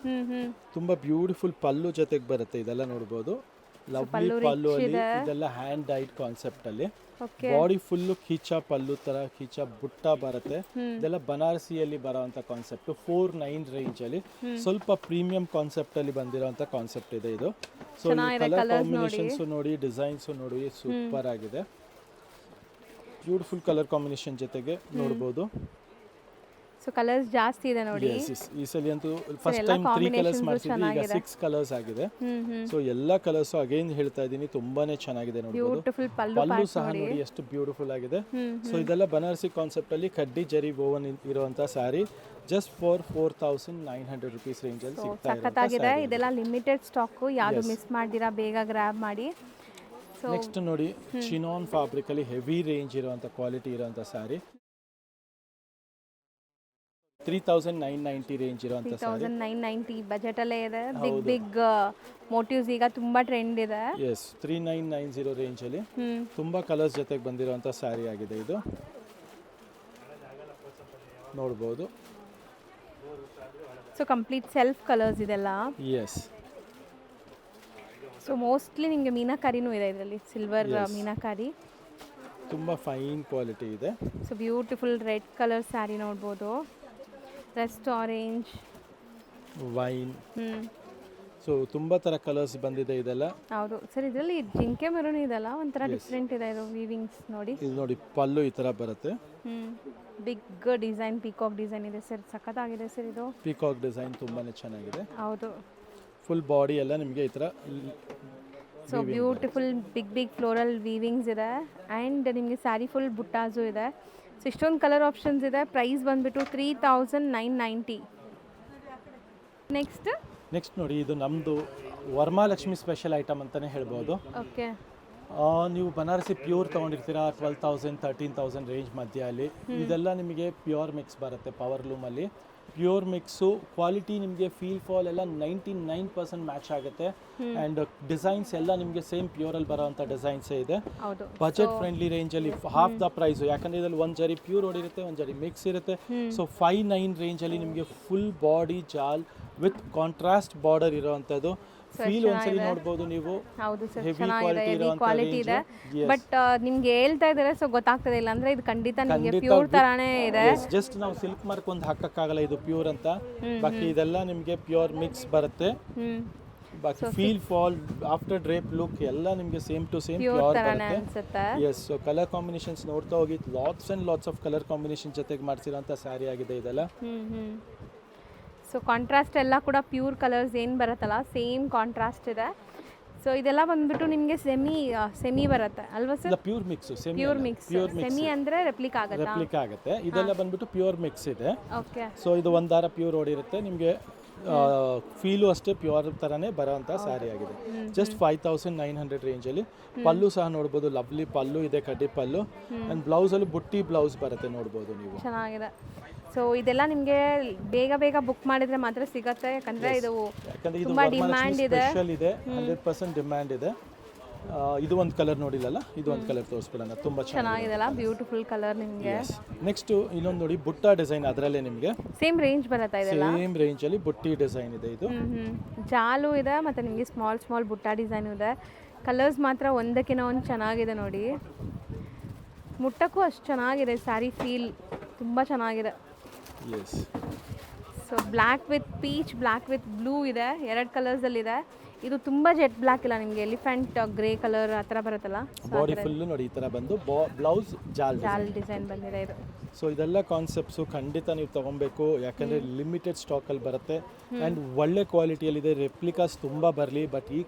ತುಂಬಾ ಬ್ಯೂಟಿಫುಲ್ ಪಲ್ಲು ಜೊತೆಗೆ ಬರುತ್ತೆ, ಇದೆಲ್ಲ ನೋಡಬಹುದು. ಲವ್ಲಿ ಪಲ್ಲು ಅಲ್ಲಿ, ಇದೆಲ್ಲ ಹ್ಯಾಂಡ್ ಡೈಡ್ ಕಾನ್ಸೆಪ್ಟ್ ಅಲ್ಲಿ. ಬಾಡಿ ಫುಲ್ ಖೀಚಾ ಪಲ್ಲು ತರ ಖೀಚಾ ಬುಟ್ಟ ಬರುತ್ತೆ. ಇದೆಲ್ಲ ಬನಾರಸಿಯಲ್ಲಿ ಬರೋಂತ ಕಾನ್ಸೆಪ್ಟ್. 49 ರೇಂಜ್ ಅಲ್ಲಿ ಸ್ವಲ್ಪ ಪ್ರೀಮಿಯಂ ಕಾನ್ಸೆಪ್ಟ್ ಅಲ್ಲಿ ಬಂದಿರೋಂತ ಕಾನ್ಸೆಪ್ಟ್ ಇದೆ ಇದು. ಸೊ ಕಲರ್ ಕಾಂಬಿನೇಷನ್ಸ್ ನೋಡಿ, ಡಿಸೈನ್ಸ್ ನೋಡಿ, ಸೂಪರ್ ಆಗಿದೆ. ಬ್ಯೂಟಿಫುಲ್ ಕಲರ್ ಕಾಂಬಿನೇಷನ್ ಜೊತೆಗೆ ನೋಡಬಹುದು. ಸೊ ಕಲರ್ಸ್ ಜಾಸ್ತಿ ಇದೆ ನೋಡಿ. ಈ ಸಲ ಅಂತೂ ಫಸ್ಟ್ ಟೈಮ್ 3 ಕಲರ್ಸ್ ಮಾಡ್ತಿದ್ವಿ, ಈಗ 6 ಕಲರ್ಸ್ ಆಗಿದೆ. ಸೊ ಎಲ್ಲ ಕಲರ್ಸ್ ಅಗೈನ್ ಹೇಳ್ತಾ ಇದ್ದೀನಿ, ತುಂಬಾನೇ ಚೆನ್ನಾಗಿದೆ ನೋಡಬಹುದು. ಪಲ್ಲು ಸಹ ನೋಡಿ ಎಷ್ಟು ಬ್ಯೂಟಿಫುಲ್ ಆಗಿದೆ. ಸೊ ಇದೆಲ್ಲ ಬನಾರಸಿ ಕಾನ್ಸೆಪ್ಟ್ ಅಲ್ಲಿ ಕಡ್ಡಿ ಜರಿ ಓವನ್ ಇರುವಂತ sari. Just for 4900 rupees range ಅಲ್ಲಿ ಸಿಗ್ತಾ ಇದೆ. ಇದೆಲ್ಲ ಲಿಮಿಟೆಡ್ ಸ್ಟಾಕ್, ಯಾವುದು ಮಿಸ್ ಮಾಡ್ದಿರಾ ಬೇಗ ಗ್ರಾಬ್ ಮಾಡಿ. ನೆಕ್ಸ್ಟ್ ನೋಡಿ ಚಿನಾನ್ ಫ್ಯಾಬ್ರಿಕ್ ಅಲ್ಲಿ ಹೆವಿ ರೇಂಜ್ ಇರುವಂತ ಕ್ವಾಲಿಟಿ ಇರುವಂತ ಸ್ಯಾರಿ. 3990 ರೇಂಜ್ ಇರುವಂತ ಸ್ಯಾರಿ. 3990 ಬಜೆಟ್ ಅಲ್ಲೇ ಇದೆ. ಬಿಗ್ ಮೋಟಿವ್ಸ್ ಈಗ ತುಂಬಾ ಟ್ರೆಂಡ್ ಇದೆ. ಎಸ್, 3990 ರೇಂಜ್ ಅಲ್ಲಿ ತುಂಬಾ ಕಲರ್ಸ್ ಜೊತೆಗೆ ಬಂದಿರುವಂತ ಸ್ಯಾರಿ ಆಗಿದೆ ಇದು. ನೋಡಬಹುದು. ಸೊ ಕಂಪ್ಲೀಟ್ ಸೆಲ್ಫ್ ಕಲರ್ಸ್ ಇದೆಲ್ಲ. ಎಸ್. ಸೊ ಮೋಸ್ಟ್ಲಿ ನಿಮಗೆ ಮೀನಾಕಾರಿನೂ ಇದೆ ಇದರಲ್ಲಿ, ಸಿಲ್ವರ್ ಮೀನಾಕಾರಿ. ತುಂಬಾ ಫೈನ್ ಕ್ವಾಲಿಟಿ ಇದೆ. So beautiful red colour sari ನೋಡ್ಬೋದು, ರಸ್ಟ್ ಆರೆಂಜ್, ವೈನ್. ಸೊ ತುಂಬಾ ತರ ಕಲರ್ಸ್ ಬಂದಿದೆ ಇದೆಲ್ಲ. ಹೌದು ಸರ್, ಇದರಲ್ಲಿ ಜಿಂಕೆ ಮೆರೂನ್ ಇದೆಲ್ಲ ಒಂಥರ ಡಿಫ್ರೆಂಟ್ ಇದೆ. ಇದು ವೀವಿಂಗ್ಸ್ ನೋಡಿ, ಇದು ನೋಡಿ ಪಲ್ಲು ಈ ತರ ಬರುತ್ತೆ. ಬಿಗ್ ಡಿಸೈನ್, ಪೀಕಾಕ್ ಡಿಸೈನ್ ಇದೆ ಸರ್, ಸಖತ್ತಾಗಿದೆ ಸರ್ ಇದು. ಪೀಕಾಕ್ ಡಿಸೈನ್ ತುಂಬಾನೇ ಚೆನ್ನಾಗಿದೆ. ಹೌದು. ಫುಲ್ ಬಾಡಿ ಎಲ್ಲ ನಿಮಗೆ ಈ ತರ. So beautiful big floral weavings ಇದೆ ಆ್ಯಂಡ್ ನಿಮಗೆ ಸ್ಯಾರಿ ಫುಲ್ ಬುಟ್ಟಾಸು ಇದೆ. ಸೊ ಇಷ್ಟೊಂದು ಕಲರ್ ಆಪ್ಷನ್ಸ್ ಇದೆ. ಪ್ರೈಸ್ ಬಂದುಬಿಟ್ಟು 3990. ನೆಕ್ಸ್ಟ್ ನೋಡಿ, ಇದು ನಮ್ಮದು ವರಮಹಾಲಕ್ಷ್ಮಿ ಸ್ಪೆಷಲ್ ಐಟಮ್ ಅಂತಲೇ ಹೇಳ್ಬೋದು. ಓಕೆ. ನೀವು ಬನಾರಸಿ ಪ್ಯೂರ್ ತೊಗೊಂಡಿರ್ತೀರಾ 12,000 13,000 ರೇಂಜ್ ಮಧ್ಯ ಅಲ್ಲಿ. ಇದೆಲ್ಲ ನಿಮಗೆ ಪ್ಯೂರ್ ಮಿಕ್ಸ್ ಬರುತ್ತೆ ಪವರ್ ಲೂಮಲ್ಲಿ. ಪ್ಯೂರ್ ಮಿಕ್ಸು ಕ್ವಾಲಿಟಿ ನಿಮಗೆ ಫೀಲ್ ಫಾಲ್ ಎಲ್ಲ 99% ಮ್ಯಾಚ್ ಆಗುತ್ತೆ. ಆ್ಯಂಡ್ ಡಿಸೈನ್ಸ್ ಎಲ್ಲ ನಿಮಗೆ ಸೇಮ್ ಪ್ಯೂರಲ್ಲಿ ಬರೋವಂಥ ಡಿಸೈನ್ಸೇ ಇದೆ. ಬಜೆಟ್ ಫ್ರೆಂಡ್ಲಿ ರೇಂಜಲ್ಲಿ ಹಾಫ್ ದ ಪ್ರೈಸು. ಯಾಕಂದರೆ ಇದರಲ್ಲಿ ಒಂದು ಜರಿ ಪ್ಯೂರ್ ಓಡಿರುತ್ತೆ, ಒಂದು ಜರಿ ಮಿಕ್ಸ್ ಇರುತ್ತೆ. ಸೊ 59 ರೇಂಜಲ್ಲಿ ನಿಮಗೆ ಫುಲ್ ಬಾಡಿ ಜಾಲ್ ವಿತ್ ಕಾಂಟ್ರಾಸ್ಟ್ ಬಾರ್ಡರ್ ಇರೋವಂಥದ್ದು. ಫೀಲ್ ಒಂದ್ಸಲಿ ನೋಡಬಹುದು ನೀವು. ಹೌದು ಸರ್, ಚೆನ್ನಾಗಿದೆ, ಹೆವಿ ಕ್ವಾಲಿಟಿ ಇದೆ. ಬಟ್ ನಿಮ್ಗೆ ಹೇಳ್ತಾ ಇದ್ದಾರೆ ಸೊ ಗೊತ್ತಾಗ್ತದೆ ಇಲ್ಲ ಅಂದ್ರೆ ಇದು ಖಂಡಿತ ನಿಮಗೆ ಪ್ಯೂರ್ ತರಾನೇ ಇದೆ. ಜಸ್ಟ್ ನಾವು ಸಿಲ್ಕ್ ಮಾರ್ಕ್ ಒಂದು ಹಾಕಕ್ಕಾಗಲ್ಲ ಇದು ಪ್ಯೂರ್ ಅಂತ. ಬಾಕಿ ಇದೆಲ್ಲ ನಿಮಗೆ ಪ್ಯೂರ್ ಮಿಕ್ಸ್ ಬರುತ್ತೆ. ಬಾಕಿ feel fall after drape look ಎಲ್ಲ ನಿಮಗೆ ಸೇಮ್ ಟು ಸೇಮ್ ಪ್ಯೂರ್ ಬರುತ್ತೆ. ಎಸ್. ಸೊ ಕಲರ್ ಕಾಂಬಿನೇಷನ್ಸ್ ನೋಡ್ತಾ ಹೋಗಿ lots and lots of colour combination ಜೊತೆಗೆ ಮಾಡ್ಸಿರೋಂಥ ಸ್ಯಾರಿ ಆಗಿದೆ ಇದೆಲ್ಲ. ಸೊ ಕಾಂಟ್ರಾಸ್ಟ್ ಎಲ್ಲ ಕೂಡ ಪ್ಯೂರ್ ಕಲರ್ಸ್ ಏನು ಬರುತ್ತಲ್ಲ ಸೇಮ್ ಕಾಂಟ್ರಾಸ್ಟ್ ಇದೆ. ಸೊ ಇದೆಲ್ಲ ಬಂದ್ಬಿಟ್ಟು ನಿಮಗೆ ಸೆಮಿ ಬರುತ್ತೆ ಅಲ್ವಾ ಸರ್? ಇಲ್ಲ pure mix, pure mix. Semi ಅಂದ್ರೆ ರೆಪ್ಲಿಕ್ ಆಗುತ್ತೆ. ರೆಪ್ಲಿಕ್ ಆಗುತ್ತೆ. ಇದೆಲ್ಲ ಬಂದ್ಬಿಟ್ಟು ಪ್ಯೂರ್ ಮಿಕ್ಸ್ ಇದೆ. ಓಕೆ. ಸೊ ಇದು ಒಂದು ದಾರ ಪ್ಯೂರ್ ಓಡಿರುತ್ತೆ. ನಿಮಗೆ ಫೀಲು ಅಷ್ಟೇ ಪ್ಯೂರ್ ಥರನೇ ಬರೋವಂಥ ಸ್ಯಾರಿ ಆಗಿದೆ. ಜಸ್ಟ್ 5900 ರೇಂಜಲ್ಲಿ. ಪಲ್ಲು ಸಹ ನೋಡ್ಬೋದು, ಲವ್ಲಿ ಪಲ್ಲು ಇದೆ, ಕಡ್ಡಿ ಪಲ್ಲು. ಆ್ಯಂಡ್ ಬ್ಲೌಸಲ್ಲಿ ಬುಟ್ಟಿ ಬ್ಲೌಸ್ ಬರುತ್ತೆ, ನೋಡ್ಬೋದು ನೀವು. ಚೆನ್ನಾಗಿದೆ. ಸೊ ಇದೆಲ್ಲ ನಿಮಗೆ ಬೇಗ ಬುಕ್ ಮಾಡಿದ್ರೆ ಮಾತ್ರ ಸಿಗತ್ತೆ, ಯಾಕಂದ್ರೆ ಇದು ತುಂಬಾ ಡಿಮ್ಯಾಂಡ್ ಇದೆ. ಸ್ಪೆಷಲ್ ಇದೆ, 100% ಡಿಮ್ಯಾಂಡ್ ಇದೆ. ಇದು ಒಂದು ಕಲರ್ ನೋಡಿಲ್ಲಲ್ಲ, ಇದು ಒಂದು ಕಲರ್ ತೋರಿಸ್ಬಿಡೋಣ. ತುಂಬ ಚೆನ್ನಾಗಿದೆಲ್ಲ, ಬ್ಯೂಟಿಫುಲ್ ಕಲರ್ ನಿಮಗೆ. ನೆಕ್ಸ್ಟ್ ಇನ್ನೊಂದು ನೋಡಿ, ಬುಟ್ಟ ಡಿಸೈನ್. ಅದರಲ್ಲೇ ನಿಮಗೆ ಸೇಮ್ ರೇಂಜ್ ಬರುತ್ತೆ ಇದೆಲ್ಲ. ಸೇಮ್ ರೇಂಜಲ್ಲಿ ಬುಟ್ಟಿ ಡಿಸೈನ್ ಇದೆ ಇದು. ಜಾಲು ಇದೆ, ಮತ್ತೆ ನಿಮಗೆ ಸ್ಮಾಲ್ ಬುಟ್ಟ ಡಿಸೈನ್ ಇದೆ. ಕಲರ್ಸ್ ಮಾತ್ರ ಒಂದಕ್ಕಿಂತ ಒಂದು ಚೆನ್ನಾಗಿದೆ ನೋಡಿ. ಮುಟ್ಟಕ್ಕೂ ಅಷ್ಟು ಚೆನ್ನಾಗಿದೆ ಸ್ಯಾರಿ, ಫೀಲ್ ತುಂಬ ಚೆನ್ನಾಗಿದೆ. So black with peach, black with blue ಇದೆ, 2 ಕಲರ್ಸಲ್ಲಿದೆ. ಇದು ತುಂಬ ಜೆಟ್ ಬ್ಲ್ಯಾಕ್ ಇಲ್ಲ, ನಿಮಗೆ ಎಲಿಫೆಂಟ್ ಗ್ರೇ ಕಲರ್ ಆ ಥರ ಬರುತ್ತಲ್ಲ. ಬಾಡಿ ಫುಲ್ ನೋಡಿ ಈ ಥರ ಬಂದು ಬ್ಲೌಸ್ ಜಾಲ್ ಡಿಸೈನ್ ಬಂದಿದೆ ಇದು. ಸೊ ಇದೆಲ್ಲ ಕಾನ್ಸೆಪ್ಟ್ಸು ಖಂಡಿತ ನೀವು ತೊಗೊಬೇಕು, ಯಾಕಂದರೆ ಲಿಮಿಟೆಡ್ ಸ್ಟಾಕಲ್ಲಿ ಬರುತ್ತೆ. ಆ್ಯಂಡ್ ಒಳ್ಳೆ ಕ್ವಾಲಿಟಿಯಲ್ಲಿದೆ. ರೆಪ್ಲಿಕಾಸ್ ತುಂಬ ಬರಲಿ, ಬಟ್ ಈ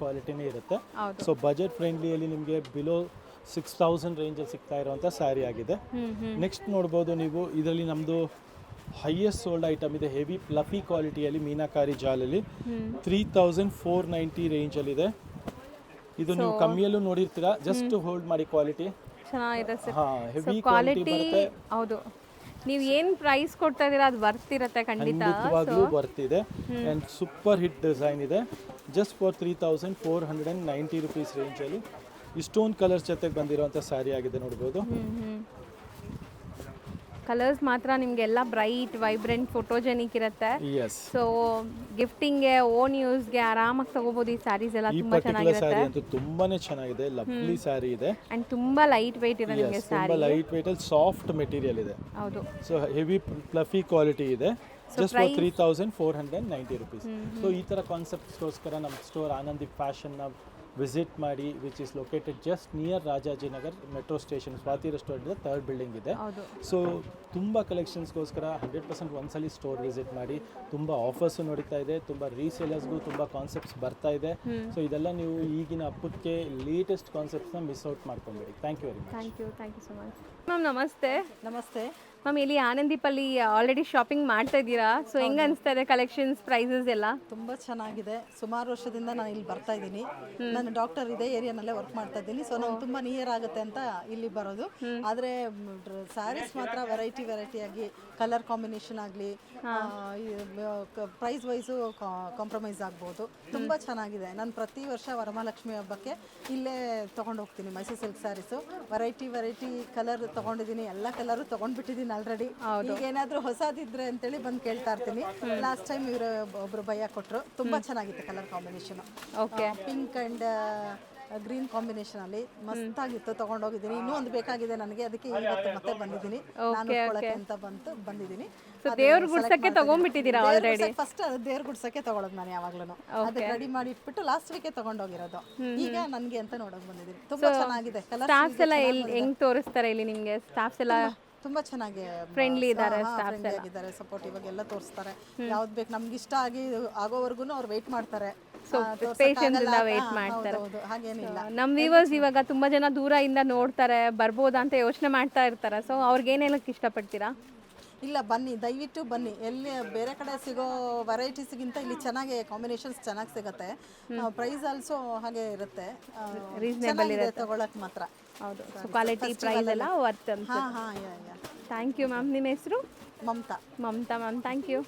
ಕ್ವಾಲಿಟಿನೇ ಇರುತ್ತೆ. ಸೊ ಬಜೆಟ್ ಫ್ರೆಂಡ್ಲಿಯಲ್ಲಿ ನಿಮಗೆ ಬಿಲೋ 6000 ರೇಂಜಲ್ಲಿ ಸಿಗ್ತಾ ಇರುವಂಥ ಸ್ಯಾರಿ ಆಗಿದೆ. ನೆಕ್ಸ್ಟ್ ನೋಡ್ಬೋದು ನೀವು, ಇದರಲ್ಲಿ ನಮ್ಮದು ಹೈಯೆಸ್ಟ್ ಸೋಲ್ಡ್ ಐಟಮ್ ಇದೆ, ಹೆವಿ ಫ್ಲಫಿ ಕ್ವಾಲಿಟಿಯಲ್ಲಿ ಮೀನಾಕಾರಿ ಜಾಲಲ್ಲಿ. 3490 ರೇಂಜಲ್ಲಿದೆ. ಇದು ನೀವು ಕಮ್ಮಿಯಲ್ಲೂ ನೋಡಿರ್ತೀರಾ, ಜಸ್ಟ್ ಹೋಲ್ಡ್ ಮಾಡಿ. ಕ್ವಾಲಿಟಿ ಚೆನ್ನಾಗಿದೆ ಸರ್. ಹೆವಿ ಕ್ವಾಲಿಟಿ ಬರುತ್ತೆ. ಹೌದು, ನೀವು ಏನು ಪ್ರೈಸ್ ಕೊಡ್ತಾ ಇದ್ದೀರಾ ಅದು ಬರ್ತಿರುತ್ತೆ ಖಂಡಿತ. ಖಂಡಿತವಾಗ್ಲೂ ಬರ್ತಿದೆ. ಆ್ಯಂಡ್ ಸೂಪರ್ ಹಿಟ್ ಡಿಸೈನ್ ಇದೆ. ಜಸ್ಟ್ ಫಾರ್ 3490 ರುಪೀಸ್ ರೇಂಜಲ್ಲಿ ಇಷ್ಟೊಂದು ಕಲರ್ಸ್ ಜೊತೆಗೆ ಬಂದಿರೋಂಥ ಸ್ಯಾರಿ ಆಗಿದೆ, ನೋಡ್ಬೋದು. ಕಲರ್ಸ್ ಮಾತ್ರ ನಿಮಗೆಲ್ಲ ಬ್ರೈಟ್ ವೈಬ್ರೆಂಟ್ ಫೋಟೋಜೆನಿಕ್ ಇರುತ್ತೆ. ಸೊ ಗಿಫ್ಟಿಂಗ್ಗೆ, ಓನ್ ಯೂಸ್ಗೆ ಆರಾಮಾಗಿ ತಗೋಬಹುದು. ಈ ಸ್ಯಾರೀಸ್ ಎಲ್ಲ ತುಂಬಾ ಚೆನ್ನಾಗಿರುತ್ತೆ. ತುಂಬಾನೇ ಚೆನ್ನಾಗಿದೆ, ಲವ್ಲಿ ಸ್ಯಾರಿ ಇದೆ. ಅಂಡ್ ತುಂಬಾ ಲೈಟ್ ವೆಯ್ಟ್ ಇದೆ ನಿಮಗೆ ಸ್ಯಾರಿ. ತುಂಬಾ ಲೈಟ್ ವೆಯ್ಟ್ ಅಲ್ಲಿ ಸಾಫ್ಟ್ ಮೆಟೀರಿಯಲ್ ಇದೆ. ಹೌದು. ಸೊ ಹೆವಿ ಫ್ಲಫಿ ಕ್ವಾಲಿಟಿ ಇದೆ. Just for 3490 rupees. ಸೊ ಈ ಥರ ಕಾನ್ಸೆಪ್ಟ್ಸ್ಗೋಸ್ಕರ ನಮ್ಮ ಸ್ಟೋರ್ ಆನಂದಿ ಫ್ಯಾಷನ್ನ ವಿಸಿಟ್ ಮಾಡಿ, which is located just near Rajajinagar metro station, Swathi restaurant 3rd building ಇದೆ. ಸೊ ತುಂಬ ಕಲೆಕ್ಷನ್ಸ್ಗೋಸ್ಕರ 100% ಒಂದ್ಸಲಿ ಸ್ಟೋರ್ ವಿಸಿಟ್ ಮಾಡಿ. ತುಂಬ ಆಫರ್ಸು ನಡೀತಾ ಇದೆ, ತುಂಬ ರೀಸೇಲರ್ಸ್ಗೂ ತುಂಬ ಕಾನ್ಸೆಪ್ಟ್ಸ್ ಬರ್ತಾ ಇದೆ. ಸೊ ಇದೆಲ್ಲ ನೀವು ಈಗಿನ ಹಬ್ಬಕ್ಕೆ ಲೇಟೆಸ್ಟ್ ಕಾನ್ಸೆಪ್ಟ್ಸ್ನ ಮಿಸ್ ಔಟ್ ಮಾಡ್ಕೊಂಬೇಡಿ. Thank you very much. Thank you so much ma'am. ನಮಸ್ತೆ. ನಮಸ್ತೆ ಮ್ಯಾಮ್. ಇಲ್ಲಿ ಆನಂದಿಪಲ್ಲಿ ಆಲ್ರೆಡಿ ಶಾಪಿಂಗ್ ಮಾಡ್ತಾ ಇದ್ದೀರಾ, ಸೊ ಹೆಂಗೆ ಅನಿಸ್ತಾ ಇದೆ ಕಲೆಕ್ಷನ್ಸ್, ಪ್ರೈಸಸ್ ಎಲ್ಲ? ತುಂಬ ಚೆನ್ನಾಗಿದೆ. ಸುಮಾರು ವರ್ಷದಿಂದ ನಾನು ಇಲ್ಲಿ ಬರ್ತಾ ಇದ್ದೀನಿ. ನಾನು ಡಾಕ್ಟರ್ ಇದೇ ಏರಿಯಾನಲ್ಲೇ ವರ್ಕ್ ಮಾಡ್ತಾ ಇದ್ದೀನಿ. ಸೊ ನಂಗೆ ತುಂಬ ನಿಯರ್ ಆಗುತ್ತೆ ಅಂತ ಇಲ್ಲಿ ಬರೋದು. ಆದರೆ ಸ್ಯಾರೀಸ್ ಮಾತ್ರ ವೆರೈಟಿಯಾಗಿ, ಕಲರ್ ಕಾಂಬಿನೇಷನ್ ಆಗಲಿ, ಪ್ರೈಸ್ ವೈಸು ಕಾಂಪ್ರಮೈಸ್ ಆಗ್ಬೋದು. ತುಂಬ ಚೆನ್ನಾಗಿದೆ. ನಾನು ಪ್ರತಿ ವರ್ಷ ವರಮಹಾಲಕ್ಷ್ಮಿ ಹಬ್ಬಕ್ಕೆ ಇಲ್ಲೇ ತೊಗೊಂಡು ಹೋಗ್ತೀನಿ Mysore silk saris. Variety colour ತೊಗೊಂಡಿದ್ದೀನಿ, ಎಲ್ಲ ಕಲರು ತೊಗೊಂಡ್ಬಿಟ್ಟಿದ್ದೀನಿ ಆಲ್ರೆಡಿ. ಈಗ ಏನಾದರೂ ಹೊಸದಿದ್ರೆ ಅಂತೇಳಿ ಬಂದು ಕೇಳ್ತಾ ಇರ್ತೀನಿ. ಲಾಸ್ಟ್ ಟೈಮ್ ಇವರು ಒಬ್ರು ಭಯ ಕೊಟ್ಟರು, ತುಂಬ ಚೆನ್ನಾಗಿತ್ತು colour combination. Pink and green combination ಅಲ್ಲಿ ಮಸ್ತಾಗಿತ್ತು, ತಗೊಂಡೋಗಿದ್ದೀನಿ. ಇನ್ನೂ ಒಂದು ಬೇಕಾಗಿದೆ ನನಗೆ, ಅದಕ್ಕೆ ಇವತ್ತು ಮತ್ತೆ ಬಂದಿದ್ದೀನಿ. ನಾನು ಅಂತ ಬಂದಿದ್ದೀನಿ. ದೇವ್ರ ಗುಡ್ಸಕ್ಕೆ ತಗೊಂಡ್ಬಿಟ್ಟಿದ್ದೀರಾ ಆಲ್ರೆಡಿ? ಫಸ್ಟ್ ಅದು ದೇವ್ರ ಗುಡ್ಸಕ್ಕೆ ತಗೊಳ್ಳೋದು ನಾನು ಯಾವಾಗ್ಲೂ. ಅದಕ್ಕೆ ರೆಡಿ ಮಾಡಿ ಇಟ್ಬಿಟ್ಟು ಲಾಸ್ಟ್ ವೀಕೆ ತಗೊಂಡೋಗಿರೋದು. ಈಗ ನನಗೆ ಅಂತ ನೋಡಕ್ ಬಂದಿದ್ದೀನಿ. ತುಂಬಾ ಚೆನ್ನಾಗಿದೆ. ಸ್ಟಾಫ್ಸ್ ಎಲ್ಲ ಹೆಂಗ್ ತೋರಿಸ್ತಾರೆ ಇಲ್ಲಿ ನಿಮ್ಗೆ? ಸ್ಟಾಫ್ಸ್ ಎಲ್ಲ ತುಂಬಾ ಚೆನ್ನಾಗಿ ಫ್ರೆಂಡ್ಲಿ ಇದ್ದಾರೆ, ಸಪೋರ್ಟಿವ್ ಆಗಿ ಎಲ್ಲ ತೋರಿಸ್ತಾರೆ. ಯಾವ್ದು ಬೇಕು ನಮ್ಗೆ ಇಷ್ಟ ಆಗೋವರೆಗೂ ಅವ್ರು ವೆಯ್ಟ್ ಮಾಡ್ತಾರೆ. ವೇಟ್ ಮಾಡ್ತಾರೆ. ನಮ್ಮ ವ್ಯೂವರ್ಸ್ ಇವಾಗ ತುಂಬಾ ಜನ ದೂರದಿಂದ ನೋಡ್ತಾರೆ, ಬರ್ಬೋದಾ ಅಂತ ಯೋಚನೆ ಮಾಡ್ತಾ ಇರ್ತಾರೆ. ಸೊ ಅವ್ರಿಗೆ ಏನ್ ಹೇಳಕ್ ಇಷ್ಟಪಡ್ತೀರಾ? ಇಲ್ಲ, ಬನ್ನಿ, ದಯವಿಟ್ಟು ಬನ್ನಿ. ಎಲ್ಲಿ ಬೇರೆ ಕಡೆ ಸಿಗೋ ವೆರೈಟೀಸ್ಗಿಂತ ಇಲ್ಲಿ ಚೆನ್ನಾಗಿ ಕಾಂಬಿನೇಷನ್ಸ್ ಚೆನ್ನಾಗಿ ಸಿಗುತ್ತೆ. ಪ್ರೈಸ್ ಆಲ್ಸೋ ಹಾಗೆ ಇರುತ್ತೆ, ರೀಸನೇಬಲ್ ಇದೆ, ತಗೊಳಕ್ ಮಾತ್ರ. ಹೌದು. ಸೊ ಕ್ವಾಲಿಟಿ, ಪ್ರೈಸ್ ಎಲ್ಲ ವರ್ತ್ ಅಂತ. Thank you ma'am. ನಿಮ್ಮ ಹೆಸರು? ಮಮತಾ. ಮ್ಯಾಮ್. Thank you.